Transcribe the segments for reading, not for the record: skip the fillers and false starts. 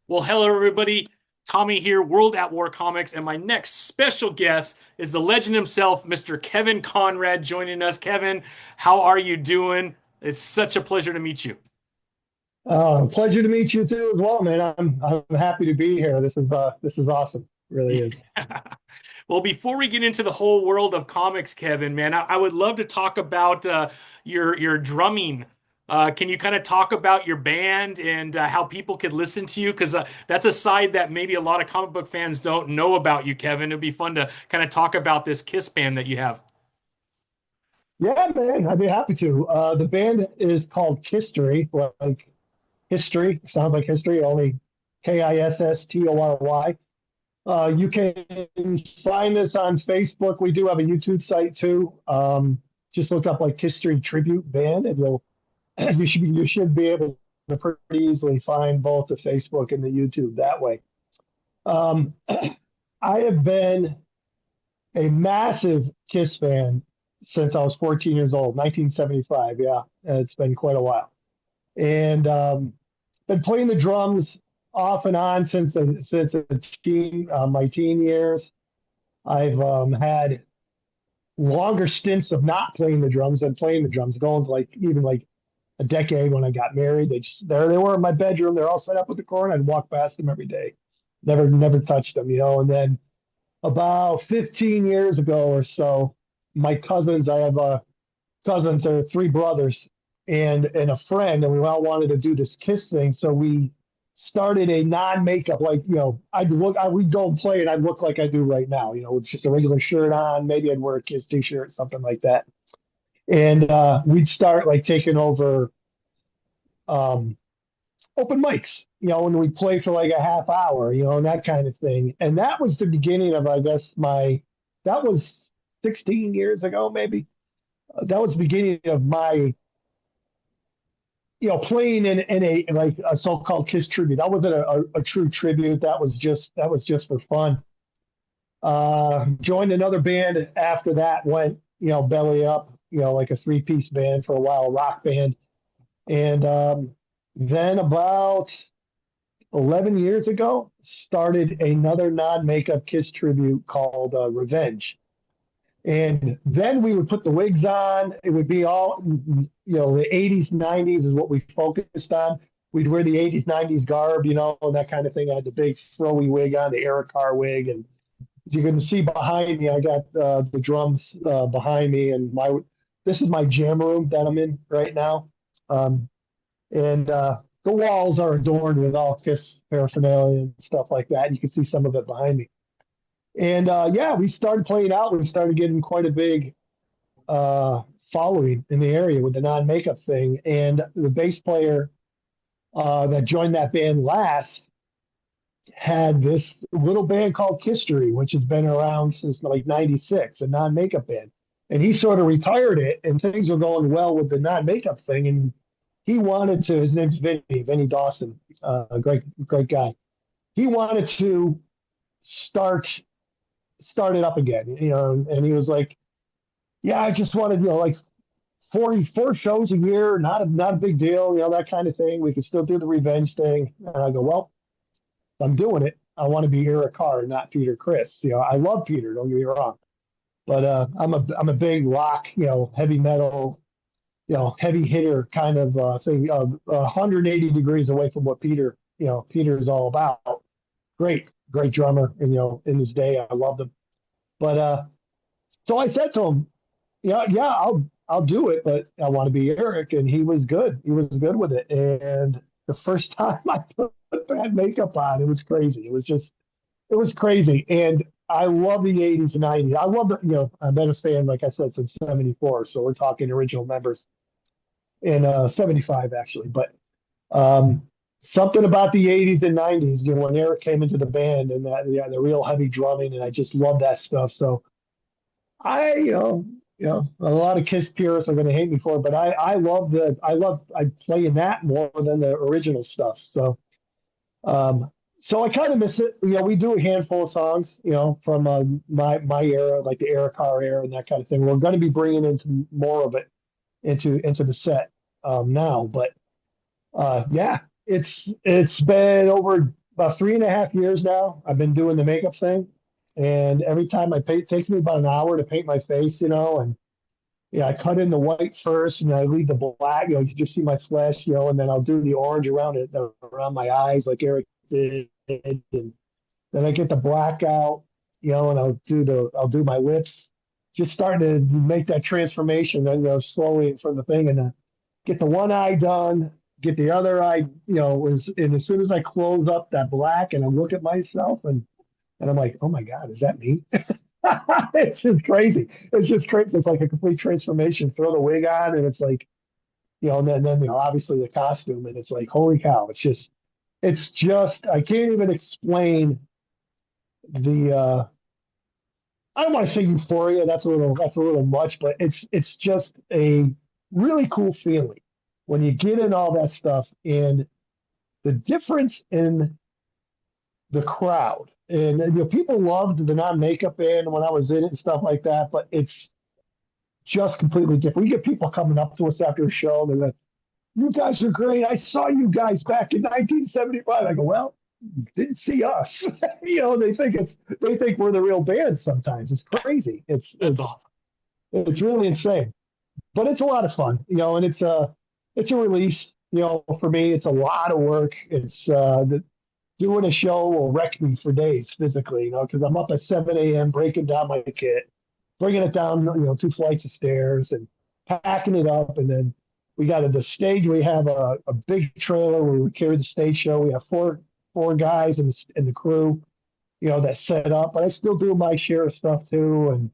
Well, hello, everybody. Tommy here, World at War Comics, and my next special guest is the legend himself, Mr. Kevin Conrad, joining us. Kevin, how are you doing? It's such a pleasure to meet you. Pleasure to meet you too as well, man. I'm happy to be here. This is awesome. It really is. Well, before we get into the whole world of comics, Kevin, man, I would love to talk about your drumming. Can you kind of talk about your band and how people could listen to you? Because that's a side that maybe a lot of comic book fans don't know about you, Kevin. It'd be fun to kind of talk about this Kiss band that you have. Yeah, man, I'd be happy to. The band is called History, like history. Sounds like history, only Kisstory. You can find us on Facebook. We do have a YouTube site too. Just look up like History Tribute Band, and you should be able to pretty easily find both the Facebook and the YouTube that way. Um, I have been a massive Kiss fan since I was 14 years old, 1975. Yeah, it's been quite a while. And been playing the drums off and on my teen years. I've had longer stints of not playing the drums than playing the drums, going to like even like a decade when I got married. There they were in my bedroom. They're all set up with the corn. I'd walk past them every day. Never touched them, you know. And then about 15 years ago or so, my cousins, I have cousins, there are three brothers and a friend, and we all wanted to do this Kiss thing. So we started a non-makeup, like, we'd go and play and I'd look like I do right now, with just a regular shirt on. Maybe I'd wear a Kiss t-shirt, something like that. And we'd start like taking over um, open mics, when we play for like a half hour, and that kind of thing. And that was the beginning of, I guess, that was 16 years ago, maybe. That was the beginning of my, playing in a like a so-called Kiss tribute. That wasn't a true tribute. That was just for fun. Joined another band after that, went, belly up, like a three-piece band for a while, a rock band. And then about 11 years ago, started another non-makeup Kiss tribute called Revenge. And then we would put the wigs on. It would be all, the 80s, 90s is what we focused on. We'd wear the 80s, 90s garb, and that kind of thing. I had the big froey wig on, the Eric Carr wig. And as you can see behind me, I got the drums behind me. And this is my jam room that I'm in right now. Um, and the walls are adorned with all Kiss paraphernalia and stuff like that. You can see some of it behind me. And yeah, we started playing out. We started getting quite a big uh, following in the area with the non-makeup thing. And the bass player that joined that band last had this little band called History, which has been around since like '96, a non-makeup band. And he sort of retired it, and things were going well with the non-makeup thing. And he wanted to. His name's Vinny Dawson, a great guy. He wanted to start start it up again, and he was like, yeah, I just wanted, like 44 shows a year, not a big deal, that kind of thing. We could still do the revenge thing. And I go, well, I'm doing it. I want to be Eric Carr, not Peter Chris. I love Peter, don't get me wrong. But I'm a big rock, heavy metal, heavy hitter kind of thing, 180 degrees away from what Peter is all about. Great drummer, and in his day, I loved him. But so I said to him, yeah, I'll do it, but I want to be Eric. And he was good. He was good with it. And the first time I put that makeup on, it was crazy. It was crazy. And I love the 80s and 90s. I love it. I've been a fan, like I said, since '74. So we're talking original members in '75, actually. But um, something about the 80s and '90s, when Eric came into the band and that, yeah, the real heavy drumming, and I just love that stuff. So a lot of Kiss purists are going to hate me for it, but I play in that more than the original stuff. So I kind of miss it. We do a handful of songs, from my era, like the Eric Carr era and that kind of thing. We're going to be bringing into more of it into the set now, but yeah, it's been over. about 3.5 years now. I've been doing the makeup thing, and every time I paint, it takes me about an hour to paint my face, and I cut in the white first, and I leave the black. You just see my flesh, and then I'll do the orange around my eyes, like Eric did, and then I get the black out, and I'll do my lips, just starting to make that transformation, then slowly from the thing, and get the one eye done, get the other eye, and as soon as I close up that black and I look at myself, and I'm like, oh my God, is that me? It's just crazy. It's just crazy. It's like a complete transformation. Throw the wig on, and it's like, and then obviously the costume, and it's like, holy cow! It's just I can't even explain the. I don't want to say euphoria. That's a little much, but it's just a really cool feeling when you get in all that stuff, and the difference in the crowd. And people loved the non-makeup band when I was in it and stuff like that, but it's just completely different. We get people coming up to us after a show. They're like, "You guys are great. I saw you guys back in 1975." I go, "Well, you didn't see us." They think we're the real band. Sometimes it's crazy. It's That's it's awesome. it's really insane, but it's a lot of fun. And it's a release. For me, it's a lot of work. Doing a show will wreck me for days physically, because I'm up at 7 a.m. breaking down my kit, bringing it down, 2 flights of stairs and packing it up. And then we got at the stage, we have a big trailer where we carry the stage show. We have four guys in the crew, that set up, but I still do my share of stuff too.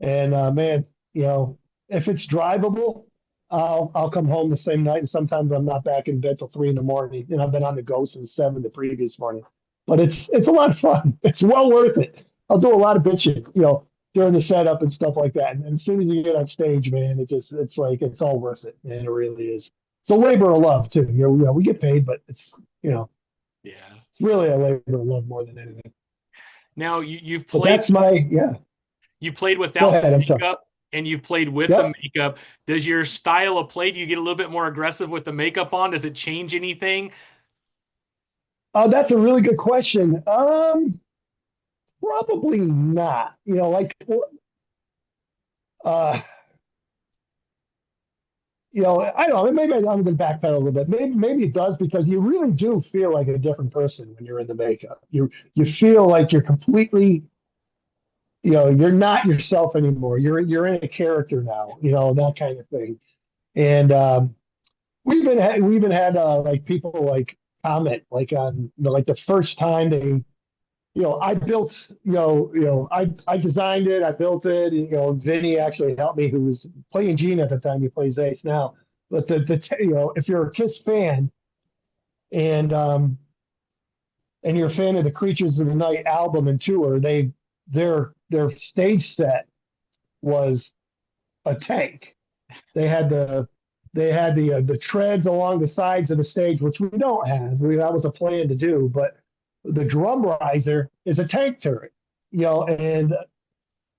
And man, if it's drivable, I'll come home the same night. And sometimes I'm not back in bed till 3 in the morning. I've been on the go since 7 the previous morning. But it's a lot of fun. It's well worth it. I'll do a lot of bitching, during the setup and stuff like that. And as soon as you get on stage, man, it's like it's all worth it, man. It really is. It's a labor of love too. We get paid, but you know, Yeah. it's really a labor of love more than anything. Now you've But played that's my yeah. you played Go without the ahead. I'm sorry. makeup and you've played with the Yep. makeup. Does your style of play, do you get a little bit more aggressive with the makeup on? Does it change anything? That's a really good question. Probably not. Uh, I don't know. Maybe I'm going to backpedal a little bit. Maybe it does because you really do feel like a different person when you're in the makeup. You feel like you're completely, you're not yourself anymore. You're in a character now. That kind of thing. And we even had like people like comment like on like the first time they I built, I designed it, I built it. Vinny actually helped me, who was playing Gene at the time. He plays Ace now. But if you're a Kiss fan and you're a fan of the Creatures of the Night album and tour, their stage set was a tank. They had the treads along the sides of the stage, which we don't have. That was a plan to do, but the drum riser is a tank turret. And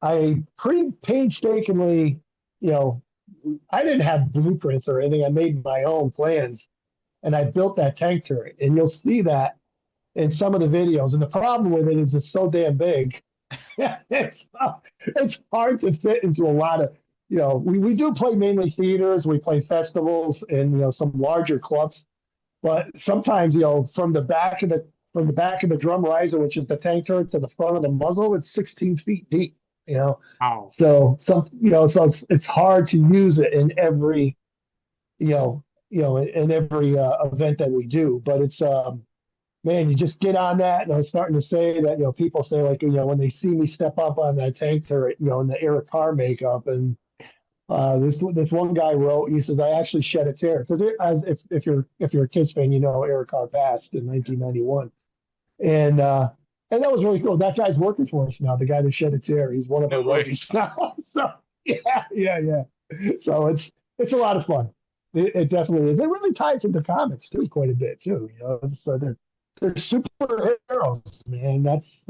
I pretty painstakingly, you know, I didn't have blueprints or anything. I made my own plans and I built that tank turret. And you'll see that in some of the videos. And the problem with it is it's so damn big. It's hard to fit into a lot of, we do play mainly theaters, we play festivals and, some larger clubs. But sometimes, from the back of the drum riser, which is the tank turret, to the front of the muzzle, it's 16 feet deep. You know, Wow. so it's hard to use it in every event that we do. But it's man, you just get on that, and I was starting to say that people say like when they see me step up on that tank turret, in the Eric Carr makeup, and this one guy wrote, he says, I actually shed a tear because if you're a Kiss fan, Eric Carr passed in 1991, and and that was really cool. That guy's working for us now. The guy that shed a tear, he's one of our No way. roadies now. So yeah. So it's a lot of fun. It definitely is. It really ties into comics too, quite a bit too. So they're superheroes, man. That's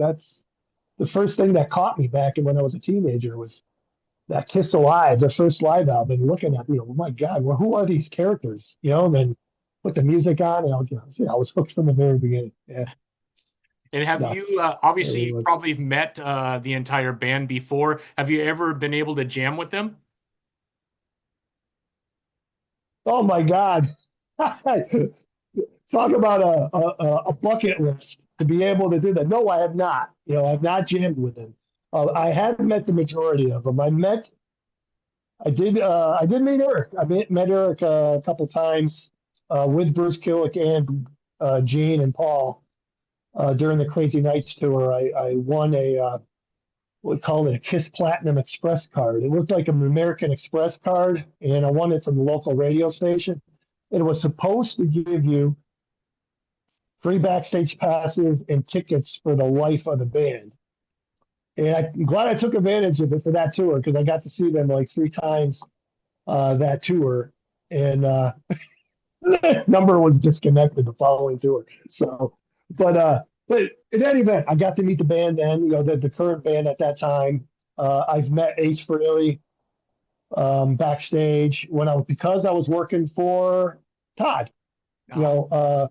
the first thing that caught me back when I was a teenager was that Kiss Alive, the first live album, looking at, oh my God, well, who are these characters? And then put the music on, and I was hooked from the very beginning. Yeah, And have nuts. you I obviously really you was. probably met the entire band before. Have you ever been able to jam with them? Oh my God. Talk about a bucket list to be able to do that. No, I have not. I've not jammed with them. I have met the majority of them. I did meet Eric. Met Eric a couple times with Bruce Kulick and Gene and Paul during the Crazy Nights tour. I won what we call it a Kiss Platinum Express card. It looked like an American Express card, and I won it from the local radio station. It was supposed to give you free backstage passes and tickets for the life of the band. And I'm glad I took advantage of it for that tour because I got to see them like three times that tour. And the number was disconnected the following tour. So, but in any event, I got to meet the band then, the current band at that time. I've met Ace Frehley backstage because I was working for Todd, you Ah, know, uh,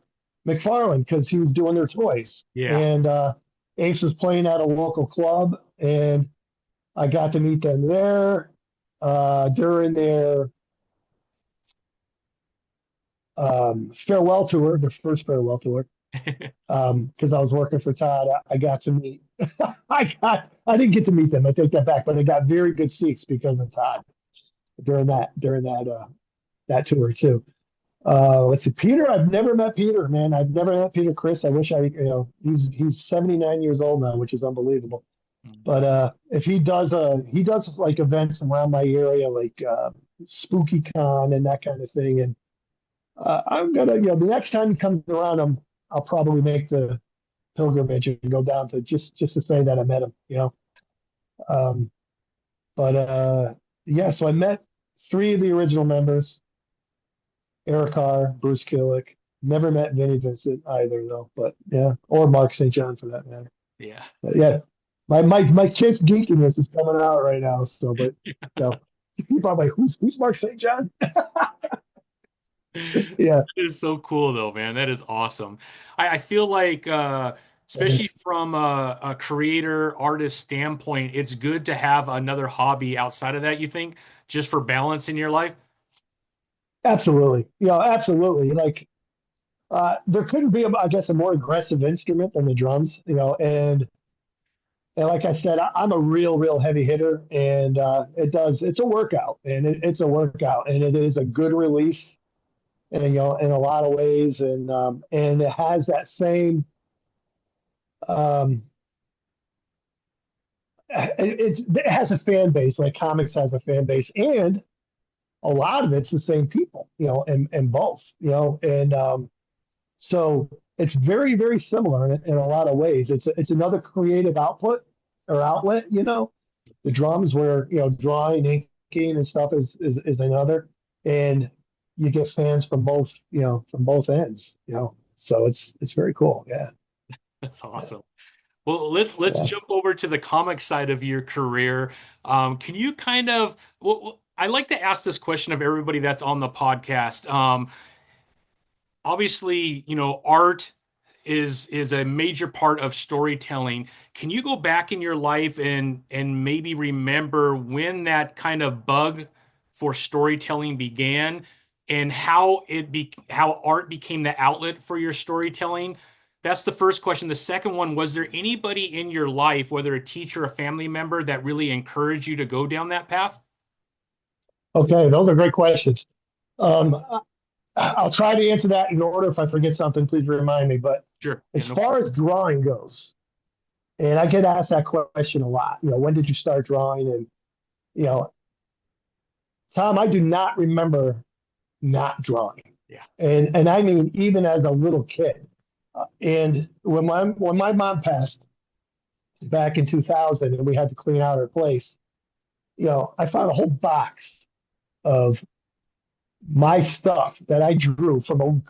McFarlane, because he was doing their toys. yeah. And Ace was playing at a local club, and I got to meet them there during their farewell tour, their first farewell tour. Because I was working for Todd, I got to meet. I didn't get to meet them. I take that back, but I got very good seats because of Todd during that tour too. Let's see, Peter. I've never met Peter, man. I've never met Peter Chris. I wish he's 79 years old now, which is unbelievable. But if he does like events around my area, like Spooky Con and that kind of thing. And I'm gonna, the next time he comes around, I'll probably make the pilgrimage and go down to just to say that I met him. Um, but yeah, so I met three of the original members: Eric Carr, Bruce Kulick. Never met Vinnie Vincent either, though. But yeah, or Mark St. John for that matter. Yeah. But yeah, my Kiss geekiness is coming out right now. So, but you know, people are like, who's Mark St. John? Yeah, That is so cool though, man. That is awesome. I feel like especially from a creator artist standpoint, it's good to have another hobby outside of that, you think, just for balance in your life? absolutely. Absolutely. Like there couldn't be, I guess, a more aggressive instrument than the drums. And like I said, I'm a real heavy hitter, and it's a workout, and it's a workout, and it is a good release, and in a lot of ways, and it has that same um, it has a fan base like comics has a fan base, and a lot of it's the same people, and both, and so it's very similar in a lot of ways. It's another creative output or outlet, the drums where drawing, inking, and stuff is another, and you get fans from both ends. So it's very cool. Yeah, That's yeah, awesome. Well, let's yeah. jump over to the comic side of your career. Can you kind of I like to ask this question of everybody that's on the podcast. Obviously, art is a major part of storytelling. Can you go back in your life and maybe remember when that kind of bug for storytelling began and how art became the outlet for your storytelling? That's the first question. The second one, was there anybody in your life, whether a teacher, a family member, that really encouraged you to go down that path? Okay, those are great questions. Um, I'll try to answer that in order. If I forget something, please remind me. But Sure. Yeah, as no far problem. as drawing goes, and I get asked that question a lot. When did you start drawing? And you know, Tom, I do not remember not drawing, Yeah. and I mean even as a little kid. And when my mom passed back in 2000, and we had to clean out her place, I found a whole box of my stuff that I drew from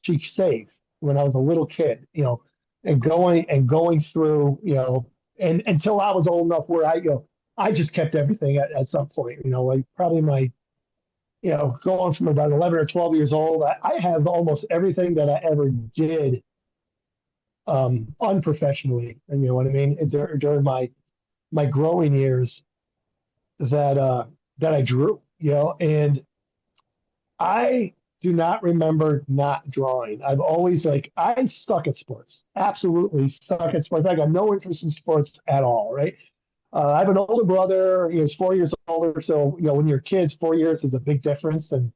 she saved when I was a little kid, and going through, and until I was old enough where I just kept everything at some point, like probably my going from about 11 or 12 years old, I have almost everything that I ever did unprofessionally. And you know what I mean? During my growing years that that I drew, and I do not remember not drawing. I've always like I suck at sports. Absolutely suck at sports. I got no interest in sports at all, right? I have an older brother. He's 4 years older. So, when you're kids, 4 years is a big difference. And,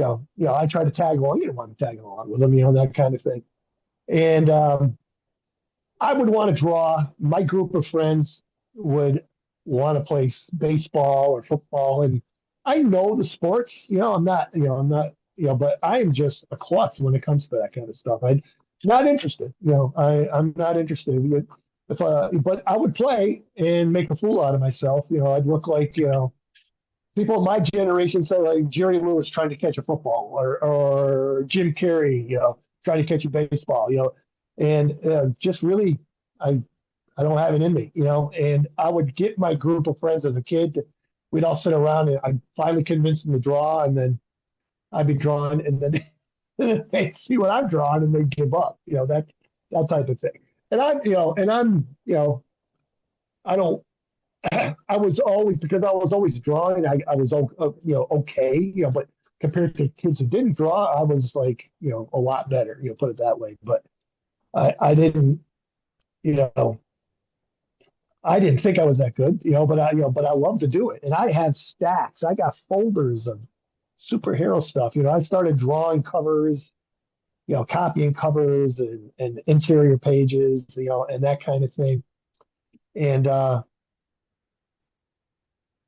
I try to tag along. You don't want to tag along with them, that kind of thing. And I would want to draw. My group of friends would want to play baseball or football. And I know the sports, but I am just a klutz when it comes to that kind of stuff. I'm not interested. I'm not interested. But I would play and make a fool out of myself. I'd look like, people of my generation say like Jerry Lewis trying to catch a football or Jim Carrey, trying to catch a baseball, and just really, I, I don't have it in me, and I would get my group of friends as a kid. We'd all sit around and I'd finally convince them to draw, and then I'd be drawing, and then they'd see what I'm drawing and they'd give up, that type of thing. And I don't I was always because I was always drawing. I was okay, but compared to kids who didn't draw, I was like a lot better. Put it that way. But I didn't you know I didn't think I was that good. But I love to do it, and I had stacks. I got folders of superhero stuff. I started drawing covers. Copying covers and interior pages. And that kind of thing. And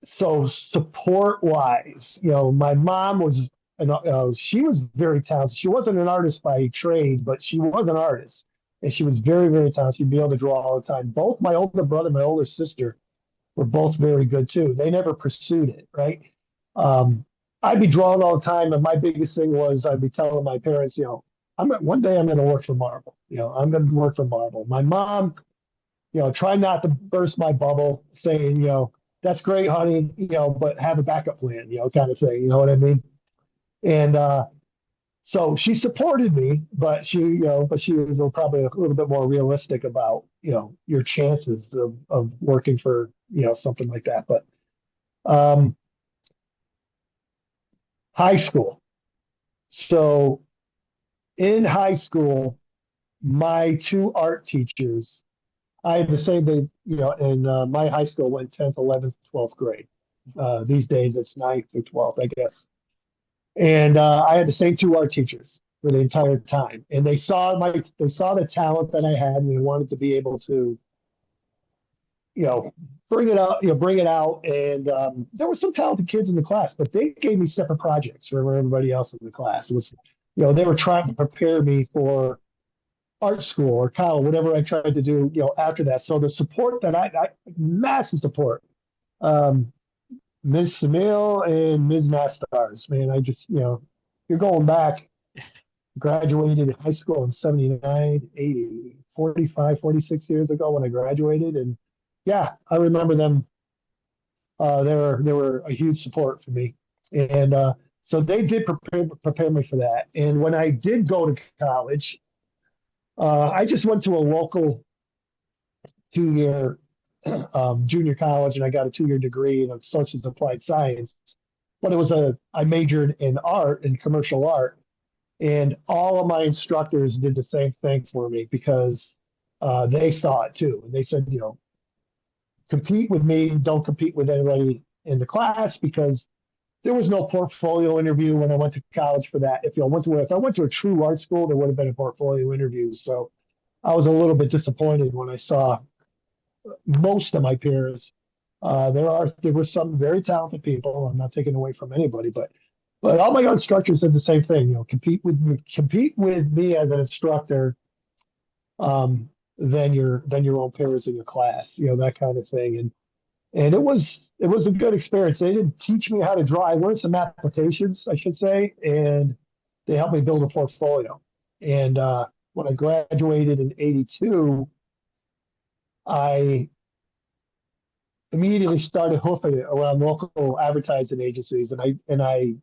so support wise, my mom was she was very talented. She wasn't an artist by trade, but she was an artist, and she was very, very talented. She'd be able to draw all the time. Both my older brother, and my older sister were both very good too. They never pursued it, right? Um, I'd be drawing all the time, and my biggest thing was I'd be telling my parents, one day I'm going to work for Marvel. I'm going to work for Marvel. My mom, try not to burst my bubble saying, that's great, honey, but have a backup plan, kind of thing. You know what I mean? And so she supported me, but she was probably a little bit more realistic about, your chances of working for, something like that. But um, high school. So in high school, my two art teachers, I had the same thing, and my high school went 10th, 11th, 12th grade. These days it's ninth through 12th, I guess. And I had the same two art teachers for the entire time. And they saw the talent that I had and they wanted to be able to, you know, bring it out. And there were some talented kids in the class, but they gave me separate projects from everybody else in the class. It was, they were trying to prepare me for art school or college, whatever I tried to do, after that. So the support that I massive support. Um, Ms. Samil and Ms. Mastars, man, I just, you're going back, graduated high school in 79, 80, 45, 46 years ago when I graduated. And yeah, I remember them. They were a huge support for me. And so they did prepare me for that. And when I did go to college, I just went to a local 2 year junior college, and I got a 2 year degree in associates applied science. But I majored in art and commercial art, and all of my instructors did the same thing for me because they saw it too. And they said, compete with me, don't compete with anybody in the class because there was no portfolio interview when I went to college for that. If I went to a true art school, there would have been a portfolio interview. So I was a little bit disappointed when I saw most of my peers. There were some very talented people. I'm not taking away from anybody, but all my instructors said the same thing. Compete with me as an instructor, than your own peers in your class. That kind of thing. And it was a good experience. They didn't teach me how to draw. I learned some applications, I should say, and they helped me build a portfolio. And when I graduated in '82, I immediately started hoofing it around local advertising agencies, and I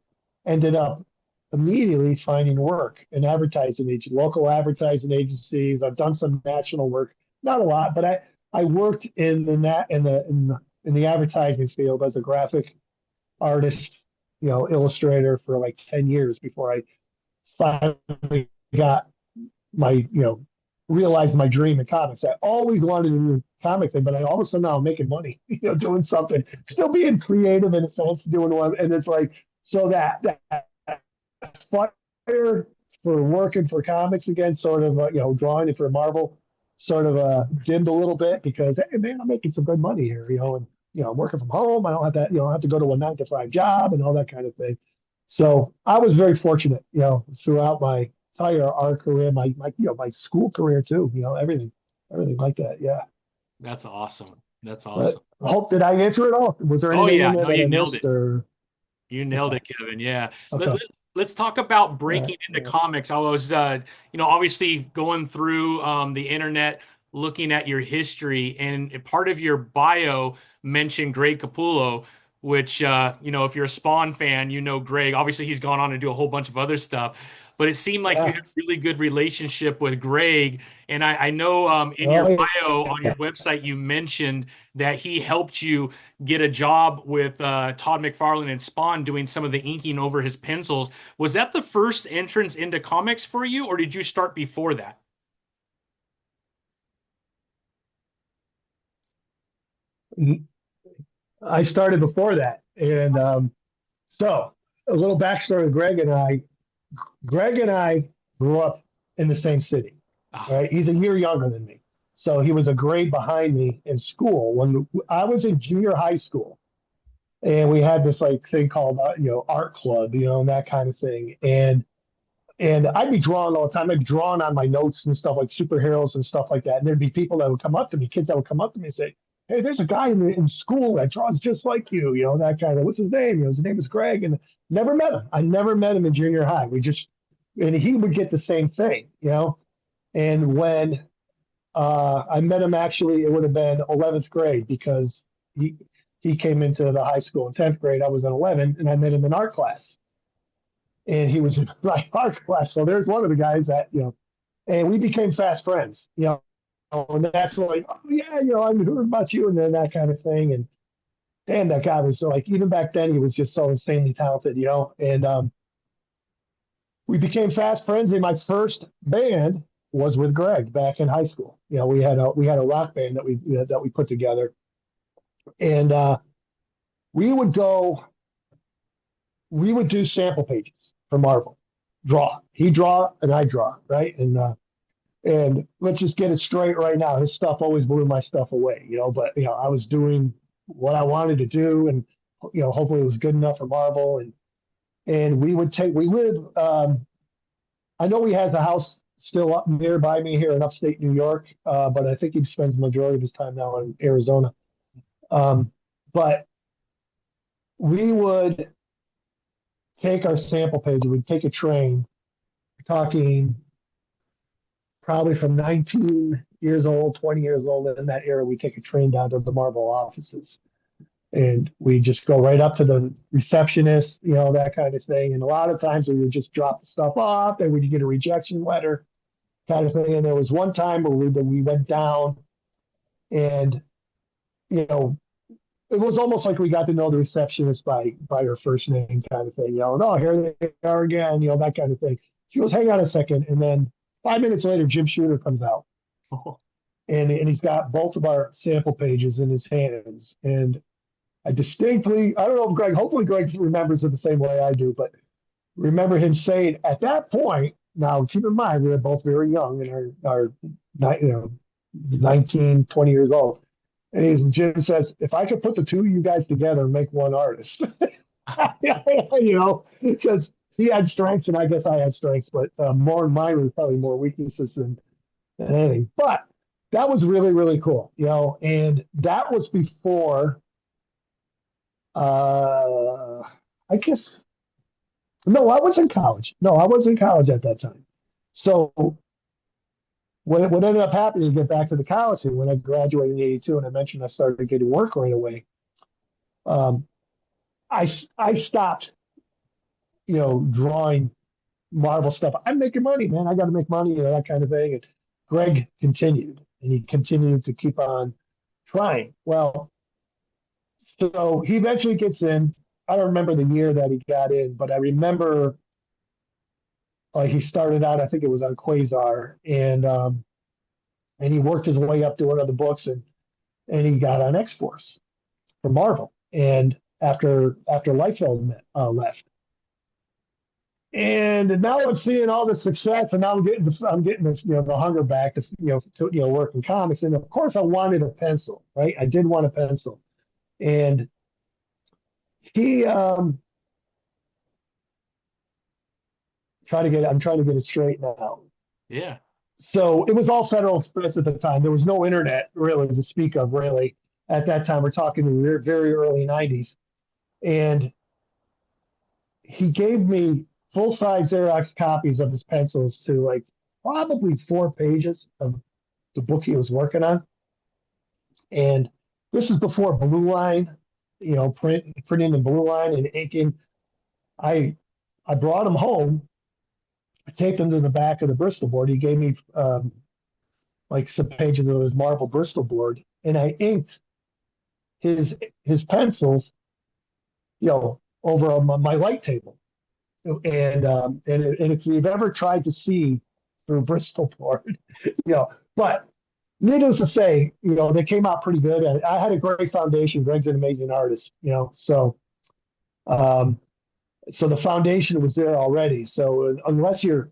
ended up immediately finding work in advertising agent, local advertising agencies. I've done some national work, not a lot, but I worked in the in the advertising field as a graphic artist, illustrator for like 10 years before I finally got my, realized my dream in comics. I always wanted to do a comic thing, but I all of a sudden now I'm making money, doing something, still being creative in a sense, doing one. And it's like, so that fire for working for comics again, sort of, drawing it for Marvel, sort of dimmed a little bit because, hey, man, I'm making some good money here, and, I'm working from home. I don't have that, I don't have to go to a 9 to 5 job and all that kind of thing. So I was very fortunate, throughout my entire art career, my school career too, everything like that. Yeah. That's awesome. That's But awesome. I hope, did I answer it all? Was there Oh anything in yeah, there no, that you I nailed missed it. or? You nailed Okay. it, Kevin. Yeah. Let, Okay. let, us talk about All breaking right. into comics. I was, obviously going through the internet, looking at your history, and part of your bio mentioned Greg Capullo, which, if you're a Spawn fan, you know Greg. Obviously, he's gone on to do a whole bunch of other stuff, but it seemed like you Yeah. had a really good relationship with Greg. And I know in your Oh, bio on your yeah. website, you mentioned that he helped you get a job with Todd McFarlane and Spawn doing some of the inking over his pencils. Was that the first entrance into comics for you, or did you start before that? I started before that. And so a little backstory of Greg and I. Greg and I grew up in the same city, Ah, right? He's a year younger than me. So he was a grade behind me in school. When I was in junior high school, and we had this like thing called, art club, and that kind of thing. And I'd be drawing all the time. I'd be drawing on my notes and stuff like superheroes and stuff like that. And there'd be people that would come up to me, kids that would come up to me and say, "Hey, there's a guy in school that draws just like you," that kind of. What's his name? His name is Greg, and never met him. I never met him in junior high. And he would get the same thing. And when I met him, actually, it would have been 11th grade because he he came into the high school in 10th grade. I was in 11, and I met him in art class, and he was in my art class. So there's one of the guys that, and we became fast friends. And that's like, oh yeah, I heard about you, and then that kind of thing. And damn, that guy was so, like, even back then he was just so insanely talented. And we became fast friends. And my first band was with Greg back in high school. We had a rock band that we put together, and we would go, we would do sample pages for Marvel. He draw and I draw, right? And let's just get it straight right now. His stuff always blew my stuff away. But I was doing what I wanted to do, and hopefully it was good enough for Marvel. And we live. I know he has a house still up nearby me here in upstate New York, but I think he spends the majority of his time now in Arizona. But we would take our sample page and we'd take a train, talking probably from 19 years old, 20 years old in that era. We take a train down to the Marvel offices, and we just go right up to the receptionist, that kind of thing. And a lot of times we would just drop the stuff off, and we'd get a rejection letter, kind of thing. And there was one time where we went down, and you know it was almost like we got to know the receptionist by her first name, kind of thing. Oh, here they are again, that kind of thing. She goes, hang on a second, and then 5 minutes later, Jim Shooter comes out, and he's got both of our sample pages in his hands. And I don't know if Greg, hopefully Greg remembers it the same way I do, but remember him saying at that point, now keep in mind, we were both very young in our 19, 20 years old. And Jim says, if I could put the two of you guys together and make one artist, because he had strengths and I guess I had strengths, but more mine were probably more weaknesses than anything. But that was really, really cool. And that was before, uh, I guess, no, I was in college. No, I was in college at that time. So what ended up happening, to get back to the college thing, when I graduated in '82, and I mentioned I started getting work right away, um, I stopped drawing Marvel stuff. I'm making money, man. I got to make money, that kind of thing. And Greg continued, and he continued to keep on trying. Well, so he eventually gets in. I don't remember the year that he got in, but I remember like he started out. I think it was on Quasar, and he worked his way up doing other books, and he got on X Force for Marvel. And after Liefeld left, and now I'm seeing all the success, and now I'm getting this, the hunger back to work in comics. And of course, I wanted a pencil, right? I did want a pencil, and he I'm trying to get it straight now. Yeah. So it was all Federal Express at the time. There was no internet really to speak of, really, at that time. We're talking the very, very early '90s, and he gave me full size Xerox copies of his pencils to like probably 4 pages of the book he was working on. And this is before Blue Line, printing the Blue Line and inking. I I brought them home. I taped them to the back of the Bristol board. He gave me like some pages of his Marvel Bristol board, and I inked his his pencils, over on my light table. And if you've ever tried to see through Bristol board, but needless to say, they came out pretty good. And I had a great foundation. Greg's an amazing artist, um, so the foundation was there already. So unless you're,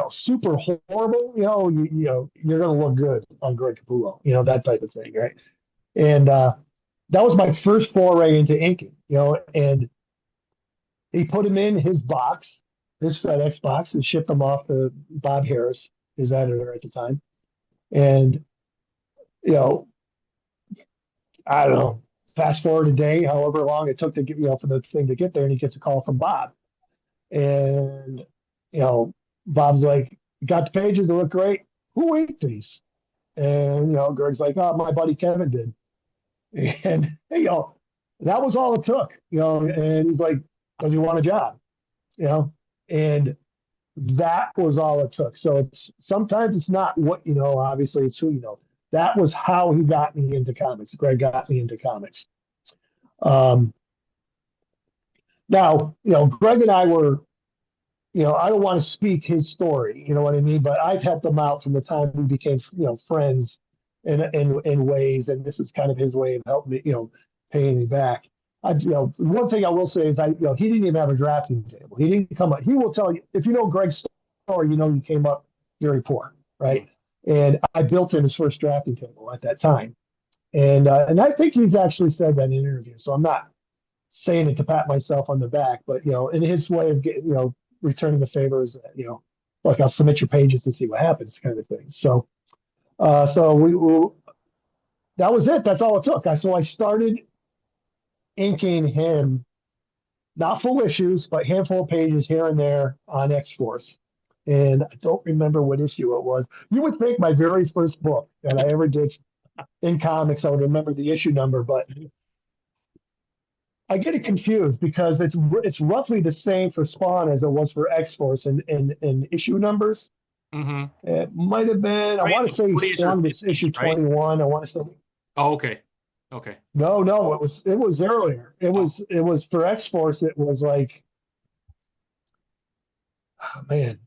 super horrible, you're going to look good on Greg Capullo, that type of thing, right? And that was my first foray into inking, and he put him in his box, his FedEx box, and shipped them off to Bob Harris, his editor at the time. And, you know, I don't know, fast forward a day, however long it took to get, for the thing to get there, and he gets a call from Bob. And, you know, Bob's like, got the pages, they look great. Who ate these? And, Greg's like, oh, my buddy Kevin did. And, that was all it took, and he's like, does he want a job? And that was all it took. So sometimes it's not what you know, obviously it's who you know. That was how he got me into comics. Greg got me into comics. Um, Now, Greg and I were, I don't want to speak his story, you know what I mean? But I've helped him out from the time we became, friends in ways, and this is kind of his way of helping me, paying me back. One thing I will say is he didn't even have a drafting table. He didn't come up. He will tell you if you know Greg's story, he came up very poor, right? And I built him his first drafting table at that time, and I think he's actually said that in an interview. So I'm not saying it to pat myself on the back, but in his way of getting, returning the favors, like I'll submit your pages and see what happens, kind of thing. So, so that was it. That's all it took. So I started inking him, not full issues, but handful of pages here and there on X Force. And I don't remember what issue it was. You would think my very first book that I ever did in comics, I would remember the issue number, but I get it confused because it's roughly the same for Spawn as it was for X Force in issue numbers. Mm-hmm. It might have been, I Right in want the to say 40s or Spawn was 50s, issue right? 21. I want to say Oh, okay. Okay. no, it was earlier. It Oh, was it was for X Force. It was like, oh, man,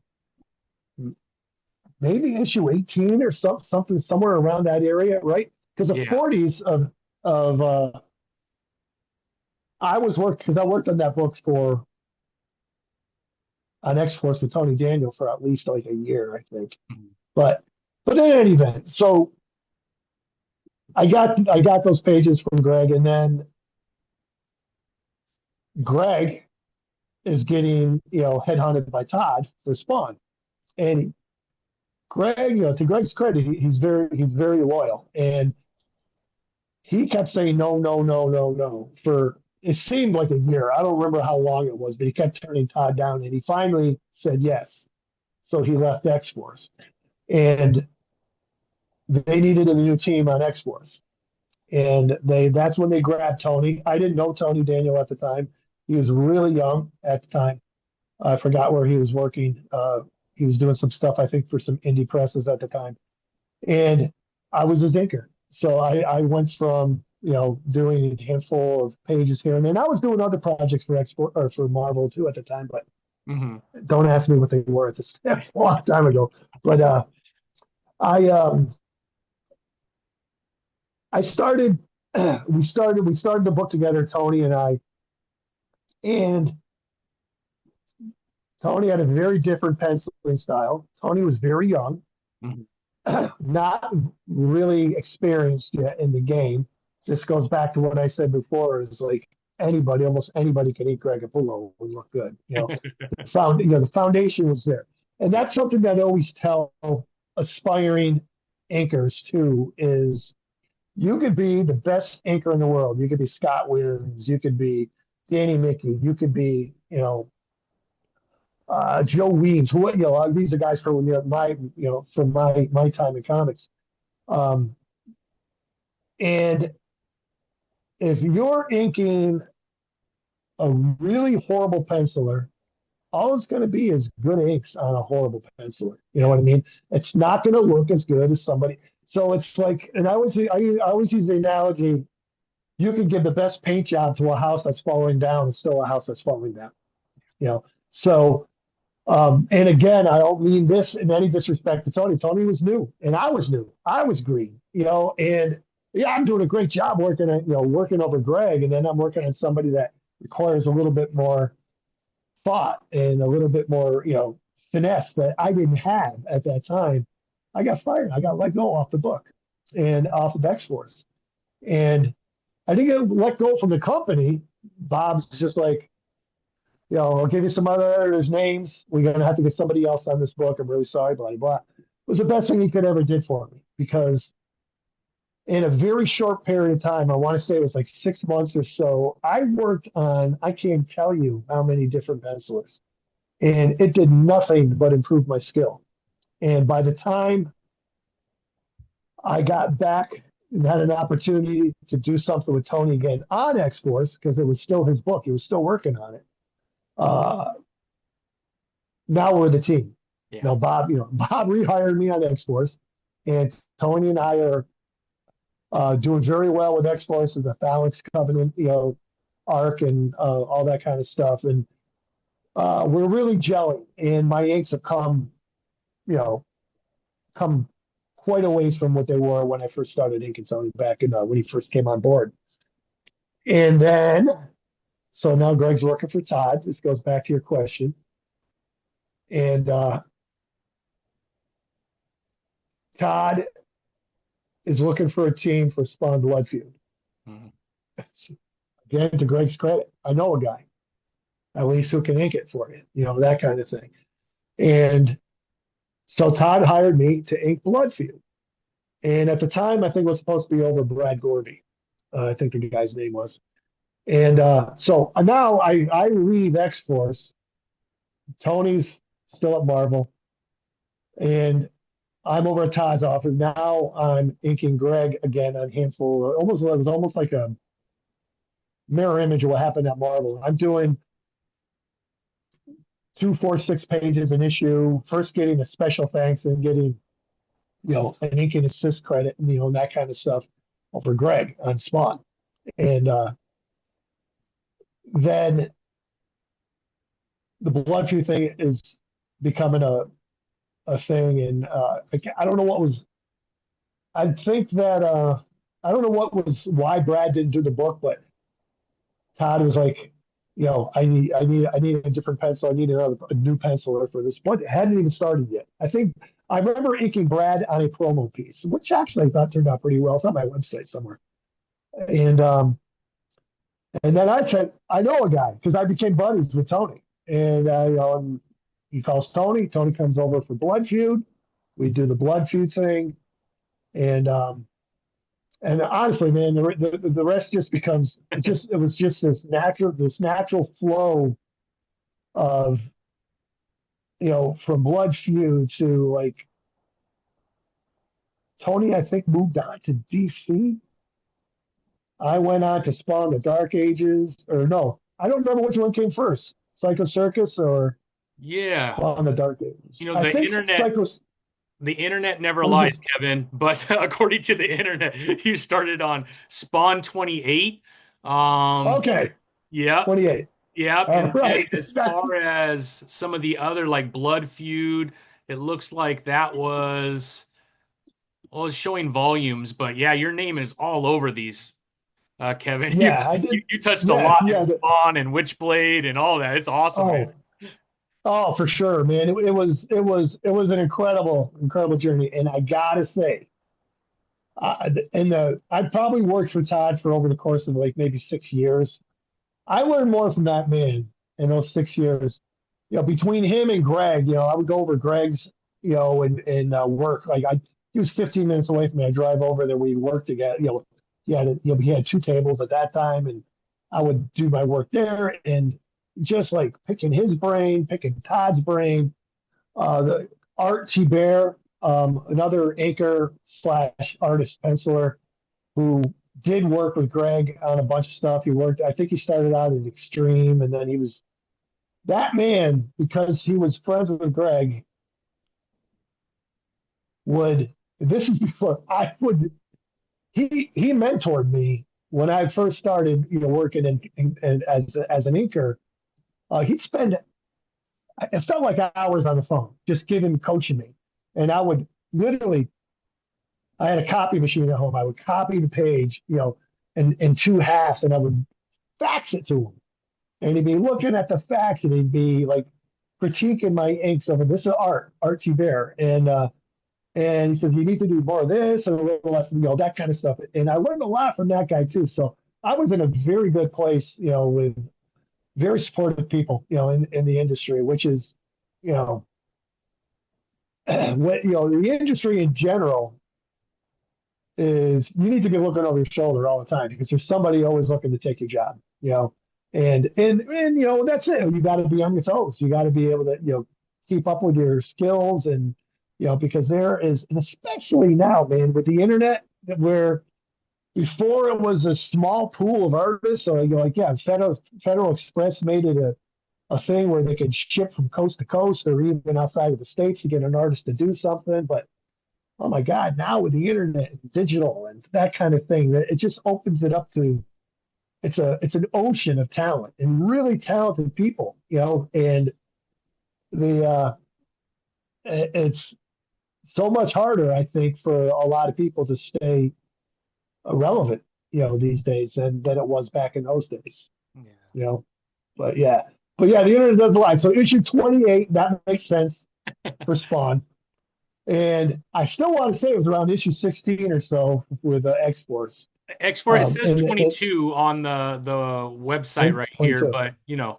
maybe issue 18 or something somewhere around that area, right? Because the yeah. 40s of I worked on that book for on X Force with Tony Daniel for at least like a year, I think. Mhm. But in any event, so I got those pages from Greg, and then Greg is getting headhunted by Todd for Spawn, and Greg, to Greg's credit, he's very loyal, and he kept saying no, no, no, no, no for it seemed like a year. I don't remember how long it was, but he kept turning Todd down, and he finally said yes. So he left X Force, and they needed a new team on X Force. And that's when they grabbed Tony. I didn't know Tony Daniel at the time. He was really young at the time. I forgot where he was working. He was doing some stuff, I think, for some indie presses at the time. And I was his inker. So I went from, doing a handful of pages here and then. I was doing other projects for export or for Marvel too at the time, but Hmm. don't ask me what they were at this. That's a long time ago. But I I started we started the book together, Tony and I, and Tony had a very different penciling style. Tony was very young, Hmm. not really experienced yet in the game. This goes back to what I said before: is like anybody, almost anybody, can eat Greg Capullo and look good. The foundation was there, and Yeah. that's something that I always tell aspiring inkers too. Is you could be the best inker in the world. You could be Scott Williams. You could be Danny Mickey. You could be, Joe Weems. These are guys from from my time in comics. Um, and if you're inking a really horrible penciler, all it's going to be is good inks on a horrible penciler. You know Yeah. what I mean? It's not going to look as good as somebody. So it's like, and I always use the analogy: you can give the best paint job to a house that's falling down, it's still a house that's falling down. You know, so and again, I don't mean this in any disrespect to Tony. Tony was new, and I was new. I was green, and yeah, I'm doing a great job working over Greg, and then I'm working on somebody that requires a little bit more thought and a little bit more, finesse that I didn't have at that time. I got fired. I got let go off the book and off of X Force, and I didn't get let go from the company. Bob's just like, I'll give you some other editors' names. We're going to have to get somebody else on this book. I'm really sorry, blah, blah, blah. It was the best thing he could ever did for me because in a very short period of time, I want to say it was like 6 months or so, I worked on, I can't tell you how many different pencilers. And it did nothing but improve my skill. And by the time I got back and had an opportunity to do something with Tony again on X Force, because it was still his book, he was still working on it. Uh, Now we're the team. Yeah. Now Bob, Bob rehired me on X Force, and Tony and I are doing very well with X Force and the Phalanx Covenant, arc and all that kind of stuff, and we're really gelling. And my inks have you know, come quite a ways from what they were when I first started inking Tony back in when he first came on board. And then, so now Greg's working for Todd. This goes back to your question, and Todd is looking for a team for Spawn Blood Feud. Hmm. Again, to Greg's credit, I know a guy, at least who can ink it for you, that kind of thing. And so Todd hired me to ink Blood Feud. And at the time, I think it was supposed to be over Brad Gorby. I think the guy's name was. And so now I leave X Force. Tony's still at Marvel. And I'm over at Todd's office. Now I'm inking Greg again on handful. It was almost like a mirror image of what happened at Marvel. I'm doing 2, 4, 6 pages an issue, first getting a special thanks and getting, an ink and assist credit and, that kind of stuff over Greg on Spawn. And then the Blood Feud thing is becoming a thing. And I don't know what was, I think that, I don't know why Brad didn't do the book, but Todd was like, I need a different pencil. I need a new penciler for this. But it hadn't even started yet. I remember inking Brad on a promo piece, which actually I thought turned out pretty well. It's on my website somewhere. And and then I said, I know a guy because I became buddies with Tony. And he calls Tony. Tony comes over for Blood Feud. We do the Blood Feud thing, and honestly, man, the rest just becomes it was just this natural flow of from Blood Feud to like Tony, I think moved on to DC. I went on to Spawn the Dark Ages, or no, I don't remember which one came first, Psycho Circus or. Yeah. Spawn the Dark Ages. You know, I think Psycho. the internet never What was lies, it? Kevin, but according to the internet, you started on Spawn 28. Um, Okay, yeah, 28. yeah. All And then right. as far as some of the other like Blood Feud, it looks like that was well, it's showing volumes, but yeah, your name is all over these, Kevin. Yeah, I did. You touched a Yes, lot in yeah. Spawn and Witchblade and all that. It's awesome, man. Oh, oh, for sure, man. It was an incredible journey, and I gotta say, I probably worked for Todd for over the course of like maybe 6 years. I learned more from that man in those 6 years. Between him and Greg, I would go over Greg's, and work. Like he was 15 minutes away from me. I drive over there. We work together. He had two tables at that time, and I would do my work there, and just like picking his brain, picking Todd's brain. The Art T. Bear, another anchor slash artist penciler who did work with Greg on a bunch of stuff. He worked, I think he started out at Extreme, and then he was that man, because he was friends with Greg, would, this is before I would, he mentored me when I first started, working as an inker. He'd spend, it felt like hours on the phone, just coaching me. And I would literally, I had a copy machine at home. I would copy the page, in two halves, and I would fax it to him. And he'd be looking at the facts, and he'd be like critiquing my inks over this is Art T. Bear. And he said, you need to do more of this and a little less, that kind of stuff. And I learned a lot from that guy too. So I was in a very good place, with very supportive people, in the industry, which is, you know, what, the industry in general is you need to be looking over your shoulder all the time because there's somebody always looking to take your job, and that's it. You got to be on your toes. You got to be able to keep up with your skills and because there is, and especially now, man, with the internet, that where before it was a small pool of artists. So like yeah, Federal Express made it a thing where they could ship from coast to coast or even outside of the states to get an artist to do something, but oh my God, now with the internet and digital and that kind of thing, that it just opens it up to it's an ocean of talent and really talented people, and the it's so much harder, I think, for a lot of people to stay relevant, these days than it was back in those days, Yeah. you know. But yeah, the internet does a lot. So issue 28, that makes sense for Spawn. And I still want to say it was around issue 16 or so with X Force. X4, it says And it 22 on the website right here, 22. but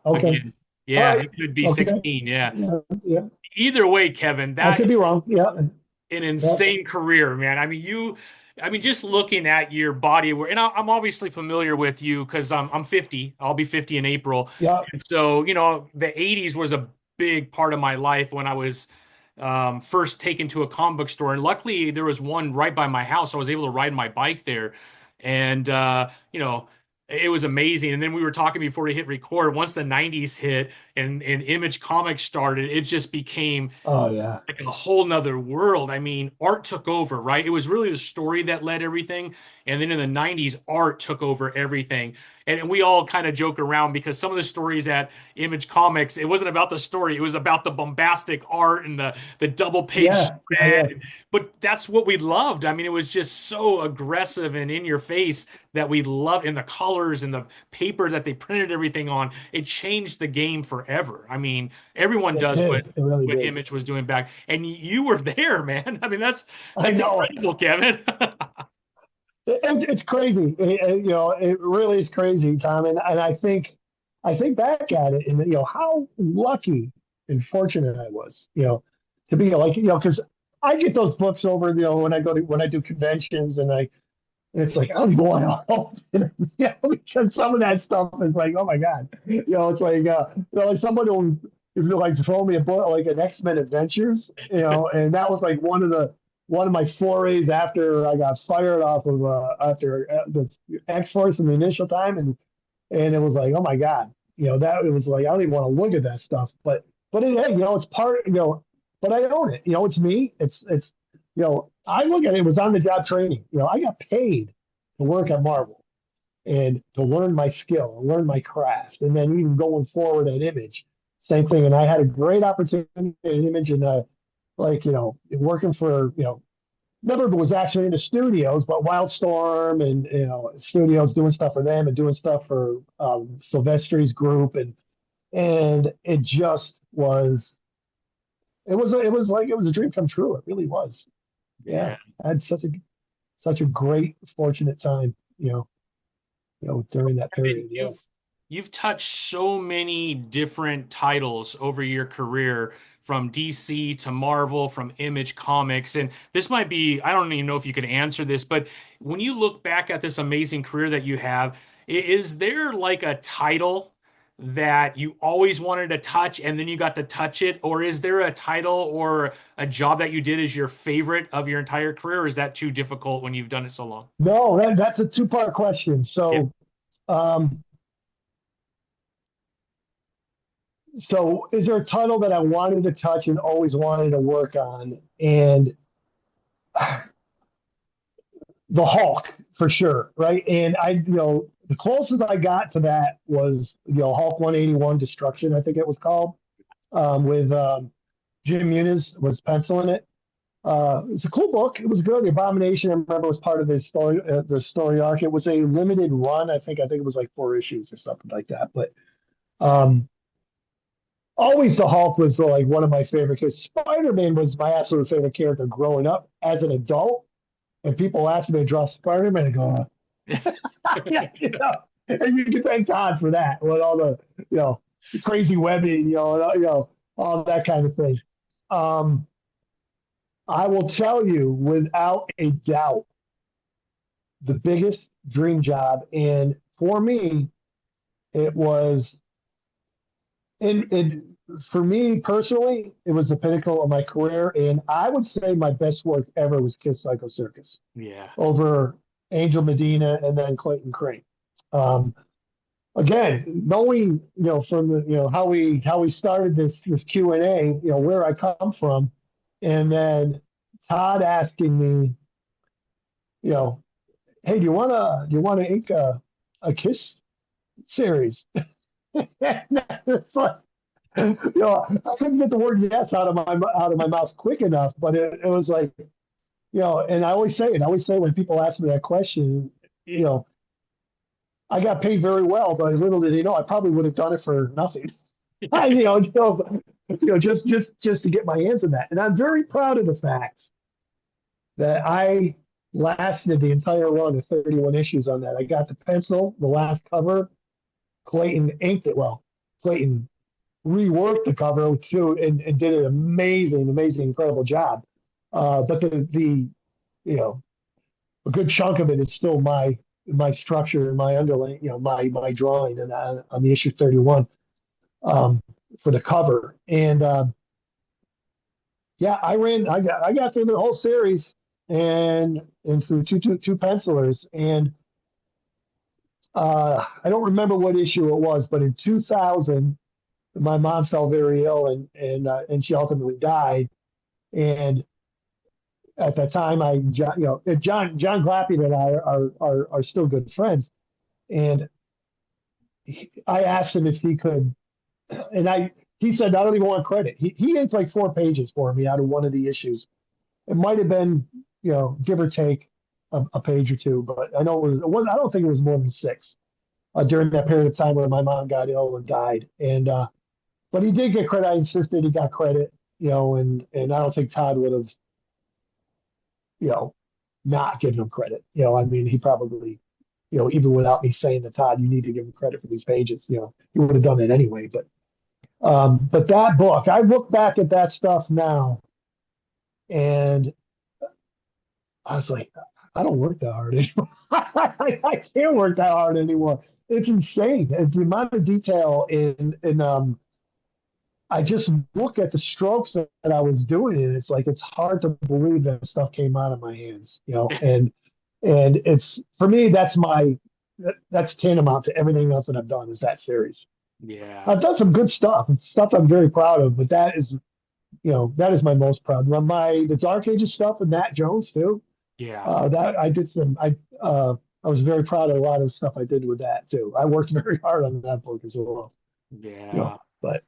Okay. again, All yeah, right. it could be Okay. 16. Yeah. Yeah. Yeah. Either way, Kevin, I that could be wrong. Yeah. an Yeah. insane career, man. I mean, just looking at your body of work, and I'm obviously familiar with you because I'm 50. I'll be 50 in April. Yeah. And so, the 80s was a big part of my life when I was first taken to a comic book store. And luckily, there was one right by my house. So I was able to ride my bike there. And, it was amazing. And then we were talking before we hit record. Once the 90s hit and Image Comics started, it just became Oh yeah. like a whole nother world. I mean, art took over, right? It was really the story that led everything. And then in the 90s, art took over everything. And we all kind of joke around because some of the stories at Image Comics, it wasn't about the story, it was about the bombastic art and the double page Yeah. Yeah. Yeah. spread. But that's what we loved. I mean, it was just so aggressive and in your face that we loved, and the colors and the paper that they printed everything on. It changed the game forever. I mean, everyone It does did. It really what did. Image was doing back, and you were there, man. I mean, I that's know. incredible, Kevin. It's crazy. It really is crazy, Tom. And I think back at it, and how lucky and fortunate I was, to be like, because I get those books over, when I do conventions, and it's like I'm going out, because some of that stuff is like, oh my God, it's like, like someone will like throw me a book like an X-Men Adventures, and that was like one of my forays after I got fired off of after the X Force in the initial time, and it was like, oh my God, that it was like I don't even want to look at that stuff, but but hey, it's part, but I own it. It's me. It's, I look at it, it was on the job training. I got paid to work at Marvel and to learn my skill, learn my craft, and then even going forward at Image, same thing. And I had a great opportunity at Image, and like working for never was actually in the studios, but Wildstorm and studios doing stuff for them and doing stuff for Silvestri's group, and it just was it was a dream come true. It really was. Yeah, Yeah. I had such a great fortunate time, during that I mean, period. Yeah. you've touched so many different titles over your career, from DC to Marvel, from Image Comics, and this might be, I don't even know if you can answer this, but when you look back at this amazing career that you have, is there like a title that you always wanted to touch and then you got to touch it, or is there a title or a job that you did as your favorite of your entire career, or is that too difficult when you've done it so long? No, that's a two-part question. Yeah. Um, so is there a title that I wanted to touch and always wanted to work on? And the Hulk for sure, right? And the closest I got to that was Hulk 181 Destruction, I think it was called, with Jim Muniz was penciling it. It's a cool book. It was good. The Abomination, I remember, was part of the story arc. It was a limited run. I think it was like 4 issues or something like that. But um, always the Hulk was like one of my favorite because Spider-Man was my absolute favorite character growing up as an adult. And people ask me to draw Spider-Man, and go, yeah, and you can thank Todd for that with all the crazy webbing, all that kind of thing. Um, I will tell you without a doubt, the biggest dream job, and for me, it was in for me personally, it was the pinnacle of my career, and I would say my best work ever was Kiss Psycho Circus Yeah. over Angel Medina and then Clayton Crane. Um, Again, knowing from the how we started this Q&A, where I come from, and then Todd asking me, you know, hey, do you want to ink a Kiss series? It's like, I couldn't get the word yes out of my mouth quick enough, but it was like, and I always say when people ask me that question, you know, I got paid very well, but little did they know I probably would have done it for nothing. I, just to get my hands on that. And I'm very proud of the fact that I lasted the entire run of 31 issues on that. I got the pencil, the last cover. Clayton inked it. Well, Clayton reworked the cover too, and did an amazing, incredible job. But the you know a good chunk of it is still my structure and my underlying, my drawing and on the issue 31 for the cover. And yeah, I got through the whole series and through two pencilers. And I don't remember what issue it was, but in 2000, my mom fell very ill and she ultimately died. And at that time, John Glappy and I are still good friends. And I asked him if he could, and he said I don't even want credit. He inked like 4 pages for me out of one of the issues. It might have been, give or take a page or two, but I know I don't think it was more than 6 during that period of time where my mom got ill and died. And but he did get credit. I insisted he got credit, and I don't think Todd would have, you know, not given him credit. I mean, he probably, even without me saying to Todd, you need to give him credit for these pages, he would have done it anyway. But that book, I look back at that stuff now, and I was like, I don't work that hard anymore. I can't work that hard anymore. It's insane. And the amount of detail in I just look at the strokes that I was doing, and it's like it's hard to believe that stuff came out of my hands, and it's for me that's tantamount to everything else that I've done is that series. Yeah. I've done some good stuff, stuff I'm very proud of, but that is, that is my most proud. The Dark Ages stuff and Nat Jones too. Yeah. That I did some. I was very proud of a lot of stuff I did with that too. I worked very hard on that book as well. Yeah. But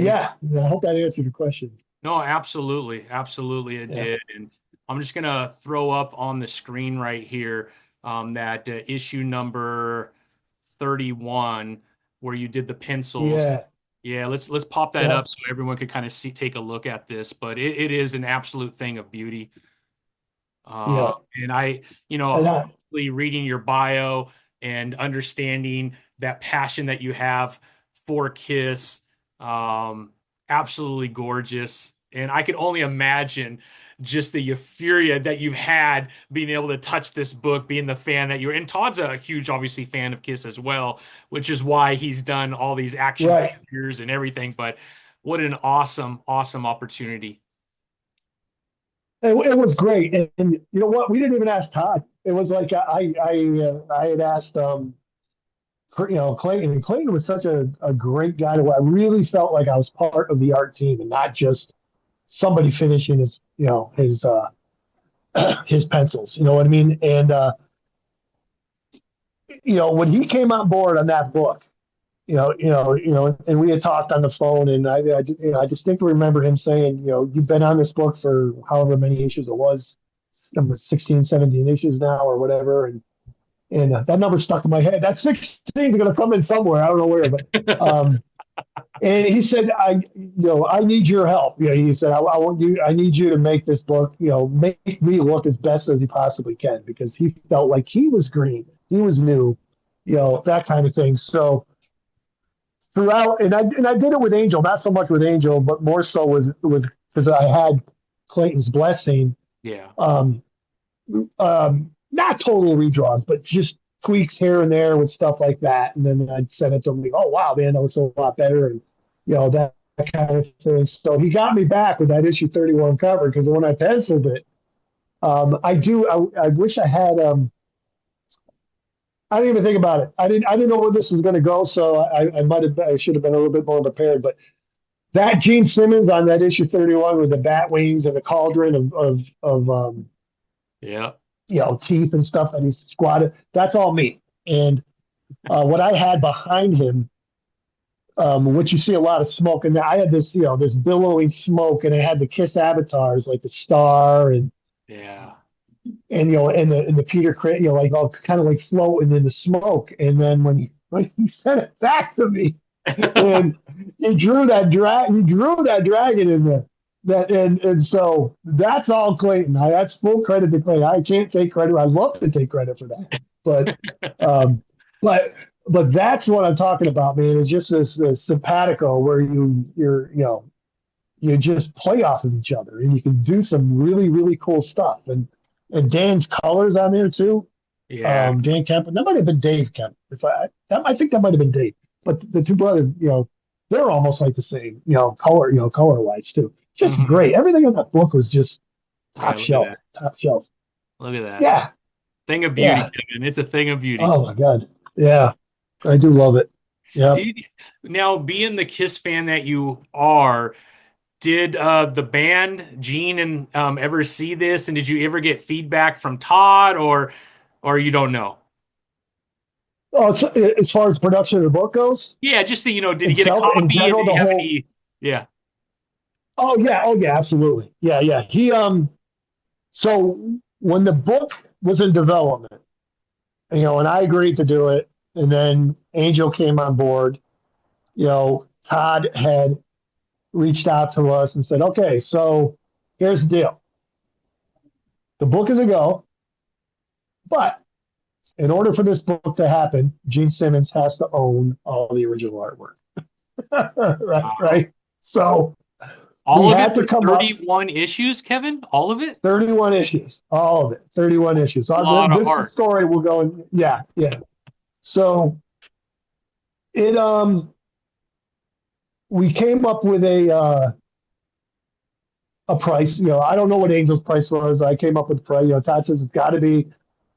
yeah, I hope that answered your question. No, absolutely. Absolutely, it Yeah, did. And I'm just going to throw up on the screen right here that issue number 31 where you did the pencils. yeah, Yeah, let's pop that yeah, up so everyone could kind of see take a look at this, but it is an absolute thing of beauty. Uh, yeah. and And obviously reading your bio and understanding that passion that you have for Kiss, absolutely gorgeous. And I could only imagine just the euphoria that you've had being able to touch this book, being the fan that you're. And Todd's a huge, obviously, fan of Kiss as well, which is why he's done all these action right. figures and everything. But what an awesome, awesome opportunity. It was great, and you know what? We didn't even ask Todd. It was like I had asked Clayton, and Clayton was such a great guy. I really felt like I was part of the art team and not just somebody finishing his pencils. You know what I mean? And when he came on board on that book, and we had talked on the phone, and I distinctly remember him saying, you've been on this book for however many issues it was, number 16, 17 issues now or whatever, and that number stuck in my head. That 16 is going to come in somewhere. I don't know where, but and he said, I need your help. He said, I need you to make this book, make me look as best as he possibly can, because he felt like he was green, he was new, that kind of thing. So throughout, and I did it with Angel, not so much with Angel, but more so with because I had Clayton's blessing. Yeah. Um, Not total redraws, but just tweaks here and there with stuff like that. And then I'd send it to him, like, oh wow, man, that was a lot better, and that kind of thing. So he got me back with that issue 31 cover, because when I penciled it, I wish I had. I didn't even think about it. I didn't know where this was going to go, so I should have been a little bit more prepared. But that Gene Simmons on that issue 31 with the bat wings and the cauldron of Yeah. teeth and stuff that he's squatted. That's all me. And what I had behind him, which you see a lot of smoke, and I had this billowing smoke, and I had the Kiss avatars like the star Yeah. and the Peter Crit, like all kind of like floating in the smoke. And then when he sent it back to me, and he drew that dragon in there. And so that's all Clayton. That's full credit to Clayton. I can't take credit. I love to take credit for that, but um, but that's what I'm talking about, man. It's just this simpatico where you just play off of each other, and you can do some really really cool stuff. And Dan's colors on there too. Yeah. Dan Kemp. That might have been Dave Kemp. I think that might have been Dave. But the two brothers, they're almost like the same, color wise too. Just Mhm. great. Everything in that book was just Yeah, top look at shelf, that. top shelf. Look at that. Yeah, Thing of beauty, yeah. Kevin. It's a thing of beauty. Oh my God. Yeah, I do love it. Yeah. Did now being the Kiss fan that you are, did the band Gene and ever see this, and did you ever get feedback from Todd, or you don't know? Oh, so, as far as production of the book goes Yeah, just so you know, did he get a itself, in copy, and general, did he the have whole. any? Yeah, Oh yeah, absolutely. Yeah, yeah. So when the book was in development, and I agreed to do it, and then Angel came on board. Todd had reached out to us and said, okay, so here's the deal. The book is a go, but in order for this book to happen, Gene Simmons has to own all the original artwork. right, wow. right. So we All of it had to for come up 31 issues, Kevin? All of it? 31 issues, all of it, 31 issues. A So lot of this art. story will go in, yeah, yeah. So it we came up with a price. I don't know what Angel's price was. I came up with the price. Todd says it's got to be,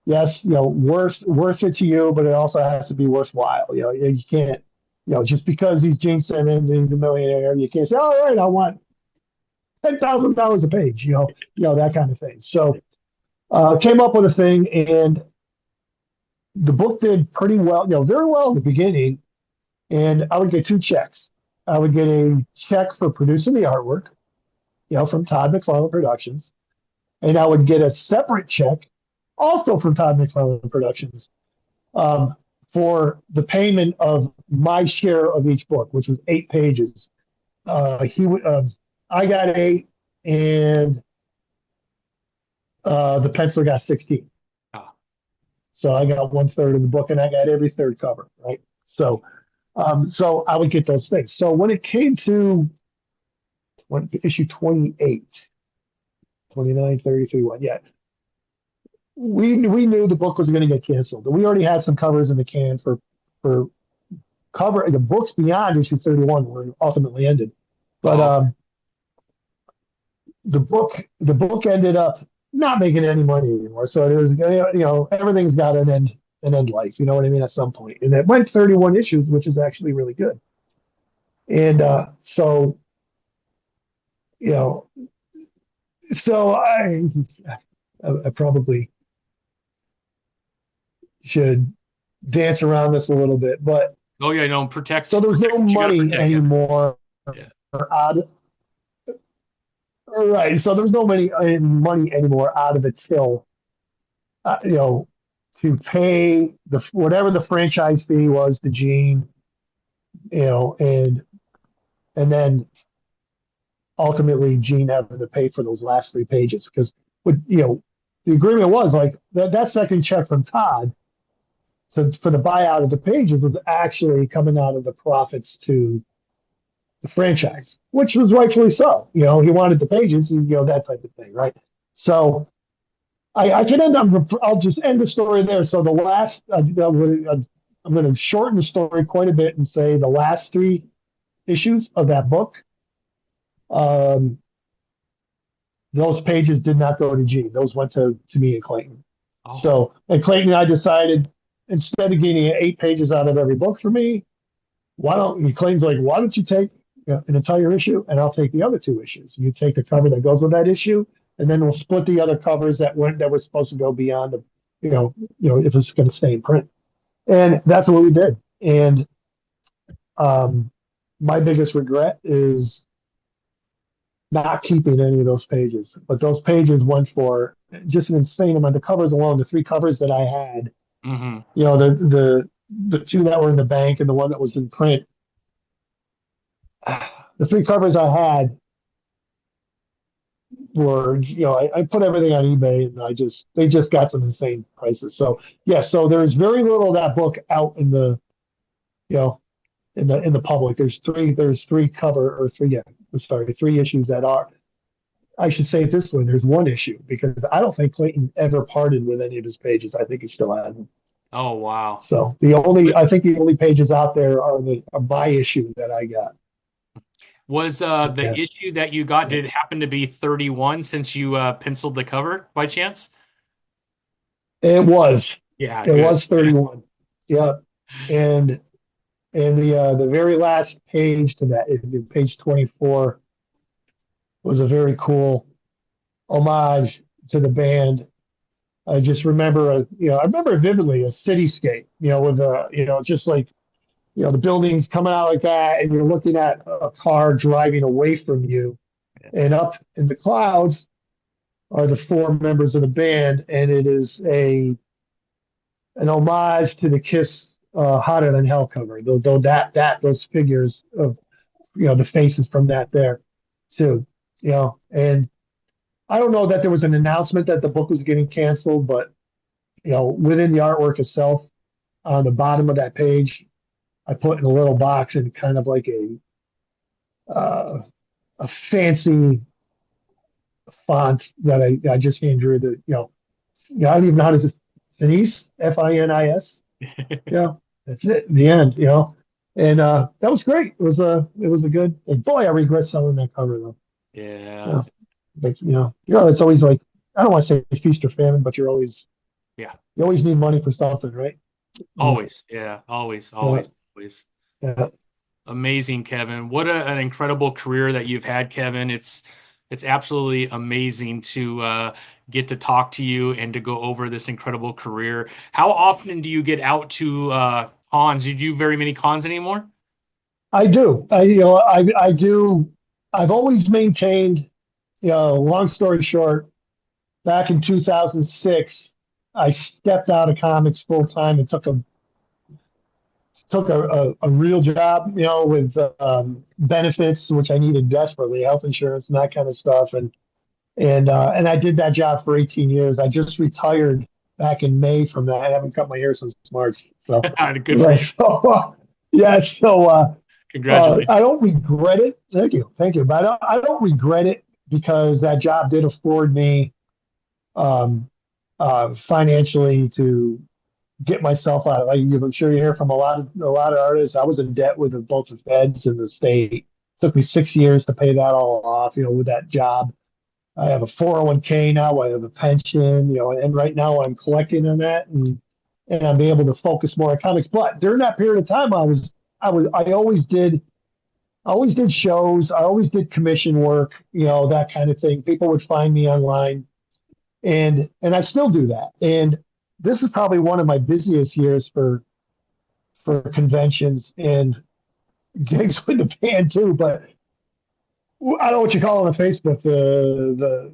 yes, worth it to you, but it also has to be worthwhile. You can't. just because he's Gene Simmons and he's a millionaire, you can't say, all right, I want $10,000 a page, that kind of thing. So came up with a thing, and the book did pretty well, very well in the beginning. And I would get two checks. I would get a check for producing the artwork, from Todd McFarlane Productions, and I would get a separate check, also from Todd McFarlane Productions, um, for the payment of my share of each book, which was 8 pages. He would, I got 8, and the penciler got 16. Oh, So I got 1/3 of the book, and I got every third cover, right? So I would get those things. So when it came to issue 28, 29, 30, 31, yeah, we knew the book was going to get canceled. We already had some covers in the can for cover the books beyond issue 31 were ultimately ended, but oh, the book ended up not making any money anymore. So it was, everything's got an end life. You know what I mean? At some point, and it went 31 issues, which is actually really good. And so you know, so I probably should dance around this a little bit, but oh yeah, no, so there's no protect what you got to money protect, Kevin. anymore Yeah. out of, all right. So there's no money anymore out of the till, uh, you know, to pay the whatever the franchise fee was to Gene, and then ultimately Gene having to pay for those last 3 pages because the agreement was like that second check from Todd for the buyout of the pages was actually coming out of the profits to the franchise, which was rightfully so. He wanted the pages, that type of thing, right? So I can end up. I'll just end the story there. So the last, I'm going to shorten the story quite a bit and say the last 3 issues of that book, um, those pages did not go to Gene. Those went to me and Clayton. Oh, So, and Clayton and I decided instead of getting 8 pages out of every book for me, Clayton's like, why don't you take an entire issue and I'll take the other 2 issues. You take the cover that goes with that issue, and then we'll split the other covers that were supposed to go beyond the, if it's going to stay in print. And that's what we did. And um, my biggest regret is not keeping any of those pages. But those pages went for just an insane amount. The covers alone, the 3 covers that I had, mm-hmm. the 2 that were in the bank and the one that was in print, the 3 covers I had were, I put everything on eBay, and they just got some insane prices. So yeah, so there's very little of that book out in the, you know, in the public. There's three cover or three, yeah, I'm sorry, 3 issues that are, I should say it this way, there's 1 issue because I don't think Clayton ever parted with any of his pages. I think he still has them. Oh wow. So I think the only pages out there are the a buy issue that I got. Was the Yeah, issue that you got, yeah. did it happen to be 31 since you penciled the cover by chance? It was. Yeah, It good. was 31. Yeah. And the very last page to that, page 24, was a very cool homage to the band. I just remember, I remember vividly a cityscape, with just like, the buildings coming out like that, and you're looking at a car driving away from you, and up in the clouds are the 4 members of the band, and it is an homage to the Kiss "Hotter Than Hell" cover. Though those figures of the faces from that there too, and I don't know that there was an announcement that the book was getting canceled, but within the artwork itself, on the bottom of that page, I put in a little box and kind of like uh, a fancy font that I just hand drew. I don't even know how to Finis, Finis. That's it. The end. And that was great. It was a good. And boy, I regret selling that cover though. Yeah. Yeah, but it's always like, I don't want to say feast or famine, but Yeah. you always need money for something, right? Yeah, Always. Yeah. Always. yeah. Always. Always. Yeah, Amazing, Kevin. What an incredible career that you've had, Kevin. It's absolutely amazing to get to talk to you and to go over this incredible career. How often do you get out to cons? Do you do very many cons anymore? I do. I do. I've always maintained. Long story short, back in 2006, I stepped out of comics full time and took a real job, with benefits, which I needed desperately, health insurance and that kind of stuff. And I did that job for 18 years. I just retired back in May from that. I haven't cut my hair since March. So, Good for you. yeah, so I Congratulations. don't regret it. Thank you. But I don't regret it because that job did afford me um, financially to get myself out of. I'm sure you hear from a lot of artists. I was in debt with both the feds and the state. It took me 6 years to pay that all off. With that job. I have a 401k now. I have a pension. And right now I'm collecting on that, and I'm able to focus more on comics. But during that period of time, I always did shows. I always did commission work. That kind of thing. People would find me online, and I still do that. And this is probably one of my busiest years for conventions and gigs with the band too. But I don't know what you call it on Facebook. The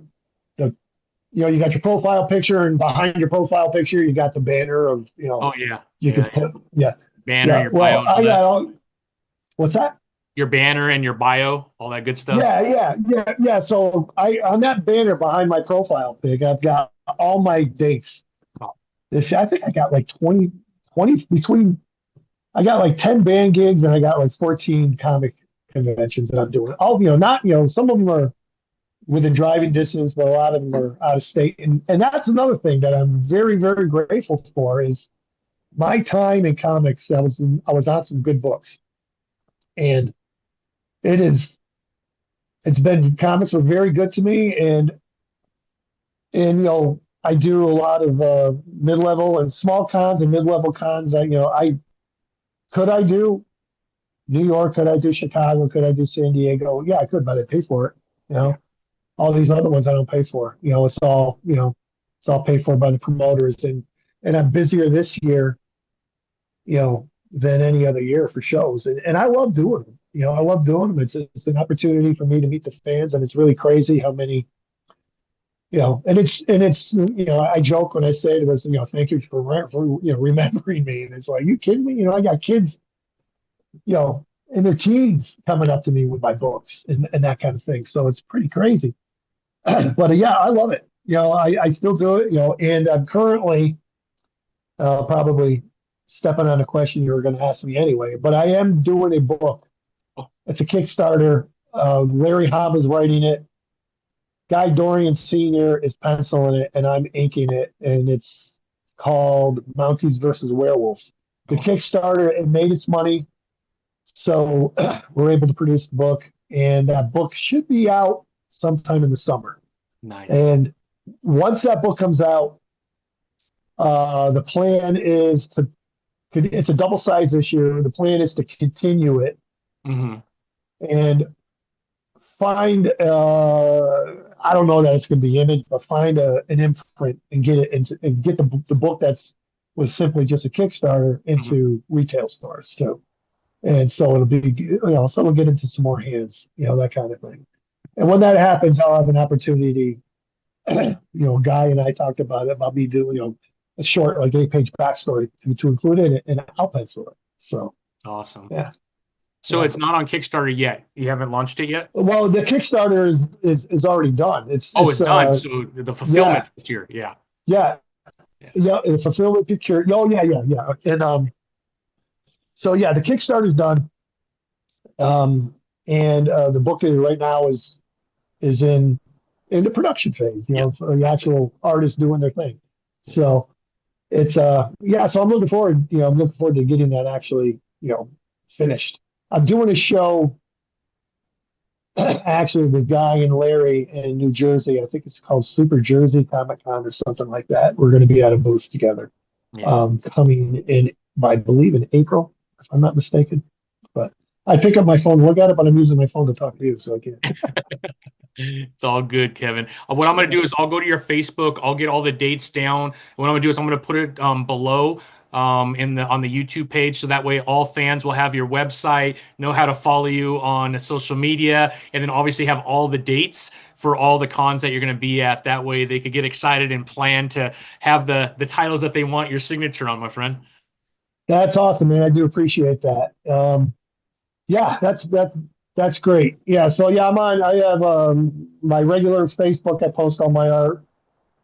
you got your profile picture, and behind your profile picture, you got the banner of Oh yeah, you yeah, could yeah. put. Yeah, Banner, yeah. your bio, Well, and all I got that. all. What's that? Your banner and your bio, all that good stuff. Yeah. So I on that banner behind my profile pic, I've got all my dates. Oh, I think I got like 20 between. I got like 10 band gigs, and I got like 14 comic conventions that I'm doing. Not some of them are within driving distance, but a lot of them are out of state. And that's another thing that I'm very, very grateful for is my time in comics. I was on some good books, and it is it's been comics were very good to me, and I do a lot of mid-level and small cons and mid-level cons. I could I do New York, could I do Chicago, could I do San Diego? Yeah, I could, but I pay for it. You yeah. know, all these other ones I don't pay for. It's all paid for by the promoters, and I'm busier this year, than any other year for shows, and I love doing them. I love doing them. It's an opportunity for me to meet the fans, and it's really crazy how many. And it's I joke when I say to this, thank you for remembering me, and it's like, you kidding me? I got kids, in their teens coming up to me with my books and that kind of thing. So it's pretty crazy. But yeah, I love it. I still do it, and I'm currently probably stepping on a question you were going to ask me anyway, but I am doing a book. Oh, It's a Kickstarter. Larry Hobb is writing it. Guy Dorian Sr. is penciling it, and I'm inking it, and it's called Mounties versus Werewolves. The oh, Kickstarter, it made its money, so we're able to produce the book, and that book should be out sometime in the summer. nice. And once that book comes out, the plan is to it's a double size this year. The plan is to continue it Hmm. and find I don't know that it's going to be image, but find an imprint and get it into and get the book that's was simply just a Kickstarter Hmm. into retail stores too. And so it'll be so it'll get into some more hands, that kind of thing. And when that happens, I'll have an opportunity. Guy and I talked about me doing a short like 8-page backstory to include in it, and I'll pencil it. So Awesome. yeah, So yeah. it's not on Kickstarter yet. You haven't launched it yet? Well, the Kickstarter is already done. It's Oh, it's it's done. So the yeah fulfillment this year. Yeah. yeah Yeah. yeah. It's fulfillment picture. Oh yeah. And so yeah, the Kickstarter's done. Um, and the book right now is in the production phase. Yeah. For the Exactly. actual artists doing their thing. Yeah. So it's yeah. So I'm looking forward. I'm looking forward to getting that actually finished. I'm doing a show actually with Guy and Larry in New Jersey. I think it's called Super Jersey Comic Con or something like that. We're going to be at a booth together, Yeah. coming in, I believe, in April, if I'm not mistaken. I pick up my phone, look at it, but I'm using my phone to talk to you, so I can't. It's all good, Kevin. What I'm going to do is I'll go to your Facebook. I'll get all the dates down. What I'm going to do is I'm going to put it below in the on the YouTube page, so that way all fans will have your website, know how to follow you on social media, and then obviously have all the dates for all the cons that you're going to be at. That way they could get excited and plan to have the titles that they want your signature on, my friend. That's awesome, man. I do appreciate that. Yeah, that's great. Yeah, so yeah, I'm on. I have my regular Facebook. I post all my art,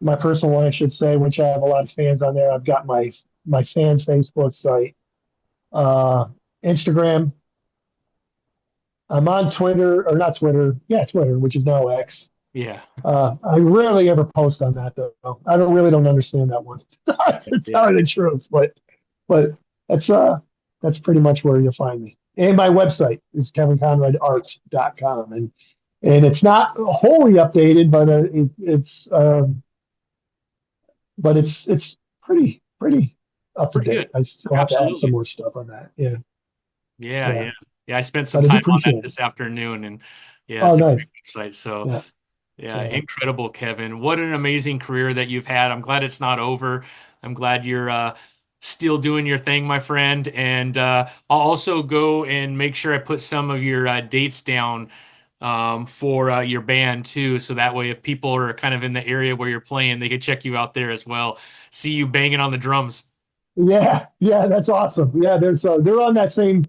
my personal one, I should say, which I have a lot of fans on there. I've got my fans Facebook site, uh, Instagram. I'm on Twitter, or not Twitter. Yeah, Twitter, which is now X. Yeah, I rarely ever post on that though. I don't understand that one. To yeah, tell you the truth, but that's that's pretty much where you'll find me. And my website is kevinconradart.com, and it's not wholly updated, but it's pretty up to pretty date. good. I still have to add some Absolutely. more stuff on that. Yeah, Yeah, yeah, yeah. Yeah, I spent some but I do time on that appreciate it. this afternoon, and yeah, Oh, it's a nice. great website. So Yeah, yeah, yeah. incredible, Kevin. What an amazing career that you've had. I'm glad it's not over. I'm glad you're still doing your thing, my friend. And I'll also go and make sure I put some of your dates down for your band too. So that way, if people are kind of in the area where you're playing, they can check you out there as well. See you banging on the drums. Yeah, yeah, that's awesome. Yeah, they're on that same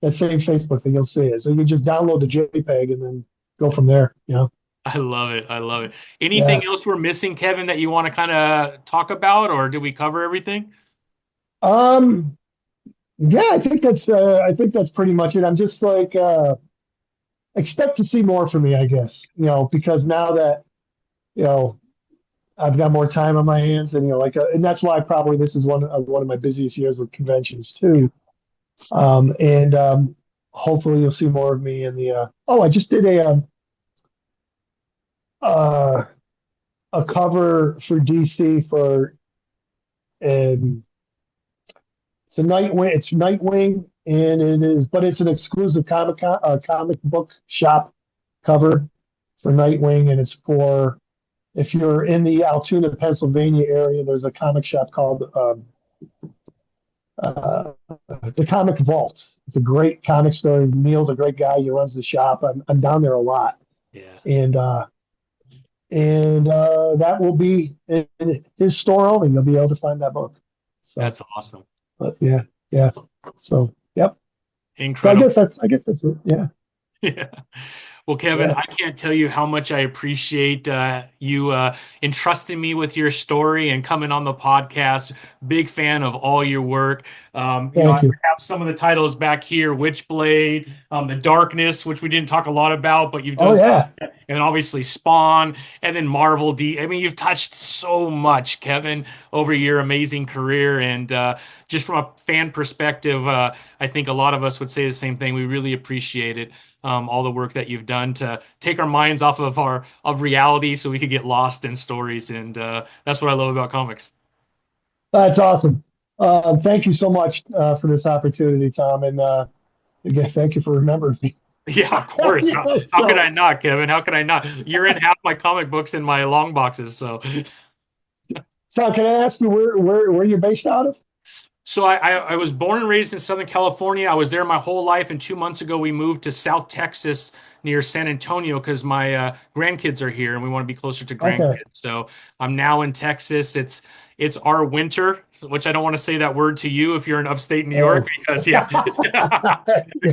Facebook thing. You'll see it. So you can just download the JPEG and then go from there. You know. I love it. I love it. Anything Yeah. else we're missing, Kevin, that you want to kind of talk about, or did we cover everything? Um. Yeah, I think that's pretty much it. I'm just like expect to see more from me, I guess. Because now that you know I've got more time on my hands, and and that's why probably this is one of my busiest years with conventions too. And hopefully you'll see more of me in the. Oh, I just did uh, a cover for DC for um, It's Nightwing, and but it's an exclusive comic book shop cover for Nightwing, and it's for if you're in the Altoona, Pennsylvania area. There's a comic shop called uh, the Comic Vault. It's a great comic store. Neil's a great guy. He runs the shop. I'm down there a lot, Yeah, and that will be in his store only. You'll be able to find that book. So, that's awesome. but yeah, yeah. So, yep. So Incredible. I guess that's it. Yeah, Yeah. Well, Kevin, yeah. I can't tell you how much I appreciate you entrusting me with your story and coming on the podcast. Big fan of all your work. I Thank you. have some of the titles back here: Witchblade, The Darkness, which we didn't talk a lot about, but you've Oh done, yeah. and then obviously Spawn, and then Marvel D. I mean, you've touched so much, Kevin, over your amazing career, and just from a fan perspective, I think a lot of us would say the same thing. We really appreciate it, all the work that you've done to take our minds off of our of reality, so we could get lost in stories, and that's what I love about comics. That's awesome. Thank you so much for this opportunity, Tom, and again, thank you for remembering me. Yeah, of course. How could I So, not, Kevin? How could I not? You're in half my comic books in my long boxes, so. so can I ask you where you're based out of? So I was born and raised in Southern California. I was there my whole life, and 2 months ago we moved to South Texas near San Antonio because my grandkids are here, and we want to be closer to Okay. grandkids. So I'm now in Texas. It's our winter, which I don't want to say that word to you if you're in upstate New York, Oh. because yeah,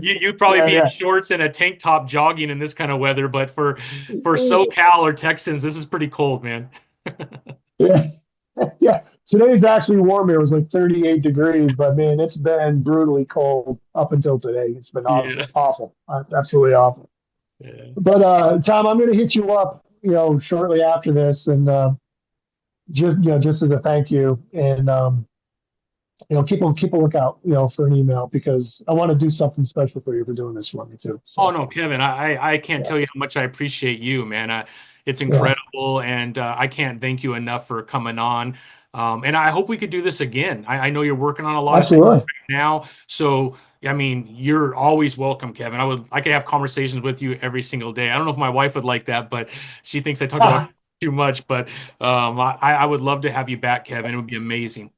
you'd probably Yeah, be in yeah. shorts and a tank top jogging in this kind of weather. But for SoCal or Texans, this is pretty cold, man. Yeah. Yeah. Today's actually warm here. It was like 38 degrees, but man, it's been brutally cold up until today. It's been Yeah. awesome, awful, absolutely awful. Yeah. But Tom, I'm going to hit you up, shortly after this, and just as a thank you, and keep a lookout, for an email because I want to do something special for you for doing this for me too. Oh So no, Kevin, I can't yeah, tell you how much I appreciate you, man. It's yeah, incredible, and I can't thank you enough for coming on. And I hope we could do this again. I know you're working on a lot of things Absolutely. right now, so I mean, you're always welcome, Kevin. I could have conversations with you every single day. I don't know if my wife would like that, but she thinks I talk about Ah, too much. But I would love to have you back, Kevin. It would be amazing.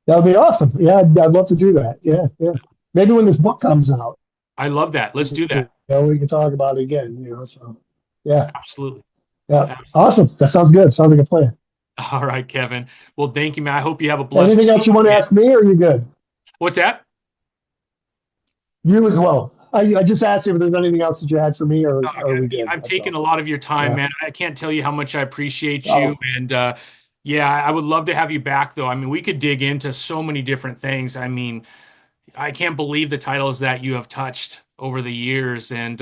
that would be awesome. Yeah, I'd love to do that. Yeah, yeah. Maybe when this book comes out, I love that. Let's do that. we can talk about it again. So yeah, Absolutely. yeah. Absolutely. Awesome. That sounds good. Sounds like a plan. All right, Kevin. Well, thank you, man. I hope you have a blessed Anything else you want to day. ask me, or are you good? What's that? You as well. I just asked you if there's anything else that you had for me, or are Okay. we good? I've That's taken all. a lot of your time, Yeah. man. I can't tell you how much I appreciate you. Oh, And yeah, I would love to have you back, though. I mean, we could dig into so many different things. I mean, I can't believe the titles that you have touched over the years. And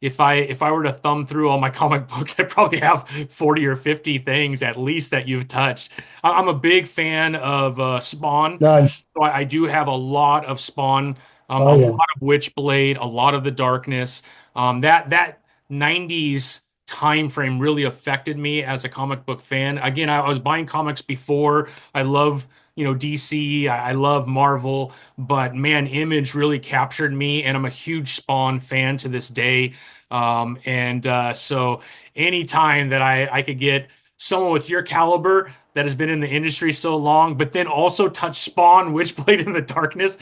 if I were to thumb through all my comic books, I probably have 40 or 50 things at least that you've touched. I'm a big fan of Spawn. nice. So I do have a lot of Spawn, a Oh lot yeah. of Witchblade, a lot of The Darkness. That 90s time frame really affected me as a comic book fan. Again, I was buying comics before. I love, DC. I love Marvel, but man, Image really captured me, and I'm a huge Spawn fan to this day. And so anytime that I could get someone with your caliber that has been in the industry so long, but then also touch Spawn, Witchblade in the Darkness.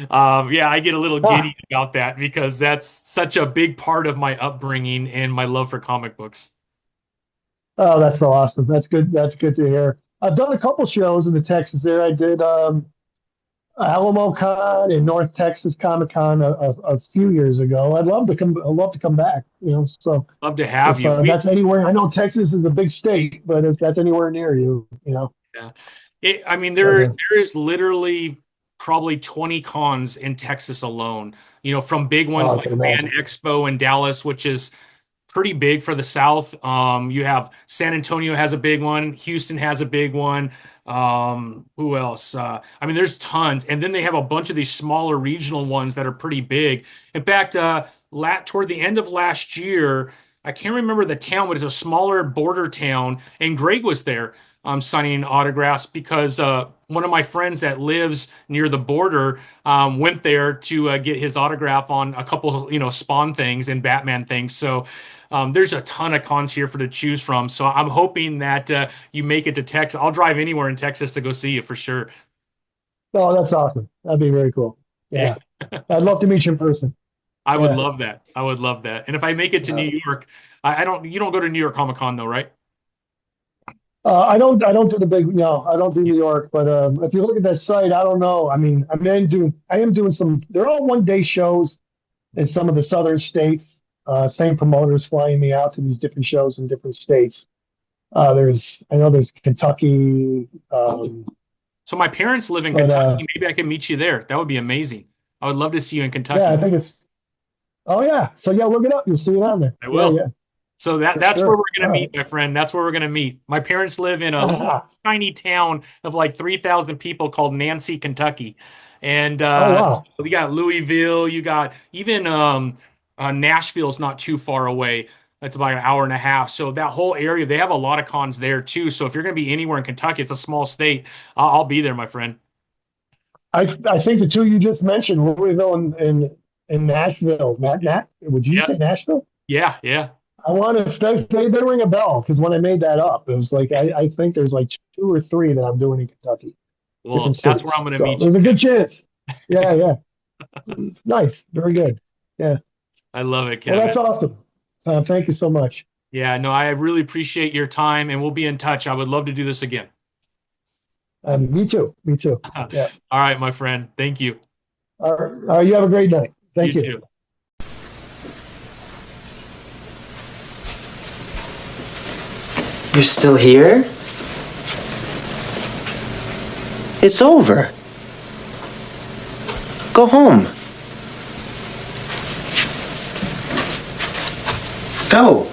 Yeah, I get a little Ah, giddy about that because that's such a big part of my upbringing and my love for comic books. oh, that's so awesome. That's good. That's good to hear. I've done a couple shows in the Texas there. I did Alamo Con and North Texas Comic Con a few years ago. I'd love to come. I'd love to come back. So Love to have if you. that's anywhere, I know Texas is a big state, but if that's anywhere near you, Yeah. I mean, but there is literally probably 20 cons in Texas alone. From big ones oh, I like can Fan imagine. Expo in Dallas, which is pretty big for the South. You have San Antonio has a big one, Houston has a big one. Who else? I mean, there's tons, and then they have a bunch of these smaller regional ones that are pretty big. In fact, toward the end of last year, I can't remember the town, but it's a smaller border town, and Greg was there. Signing autographs because one of my friends that lives near the border went there to get his autograph on a couple, Spawn things and Batman things. So there's a ton of cons here for to choose from. So I'm hoping that you make it to Texas. I'll drive anywhere in Texas to go see you for sure. Oh, that's awesome. That'd be very cool. Yeah, Yeah, I'd love to meet you in person. I would Yeah. love that. I would love that. And if I make it to Uh, New York, I don't. You don't go to New York Comic Con though, right? I don't do the big, I don't do New York, but if you look at that site, I don't know. I am doing some. They're all 1 day shows in some of the southern states. Same promoters flying me out to these different shows in different states. I know there's Kentucky, Oh, so my parents live in but Kentucky. Maybe I can meet you there. That would be amazing. I would love to see you in yeah, I Kentucky. think it's. Oh yeah, so yeah, look it up. You'll see it on there. I Yeah, will. yeah, So for that's where sure. we're All gonna right. meet, my friend. That's where we're gonna meet. My parents live in a little tiny town of like 3,000 people called Nancy, Kentucky, and Oh so wow. you got Louisville, you got even Nashville's not too far away. It's about an hour and a half. So that whole area, they have a lot of cons there too. So if you're gonna be anywhere in Kentucky, it's a small state. I'll be there, my friend. I think the two you just mentioned, Louisville and Nashville. Would you Yeah, say Nashville? yeah, yeah. I want to they ring a bell because when I made that up, it was like I think there's like two or three that I'm doing in Kentucky, different Well, that's where cities. I'm gonna So meet you, there's a good Kevin. chance. Yeah, yeah. Nice. Very good. Yeah. I love it, Well, Kevin. that's awesome. Thank you so much. Yeah, no, I really appreciate your time, and we'll be in touch. I would love to do this again. Me too. Me too. Yeah. All right, my friend. Thank you. All right. You have a great night. You Thank you. too. You're still here? It's over. Go home. Go.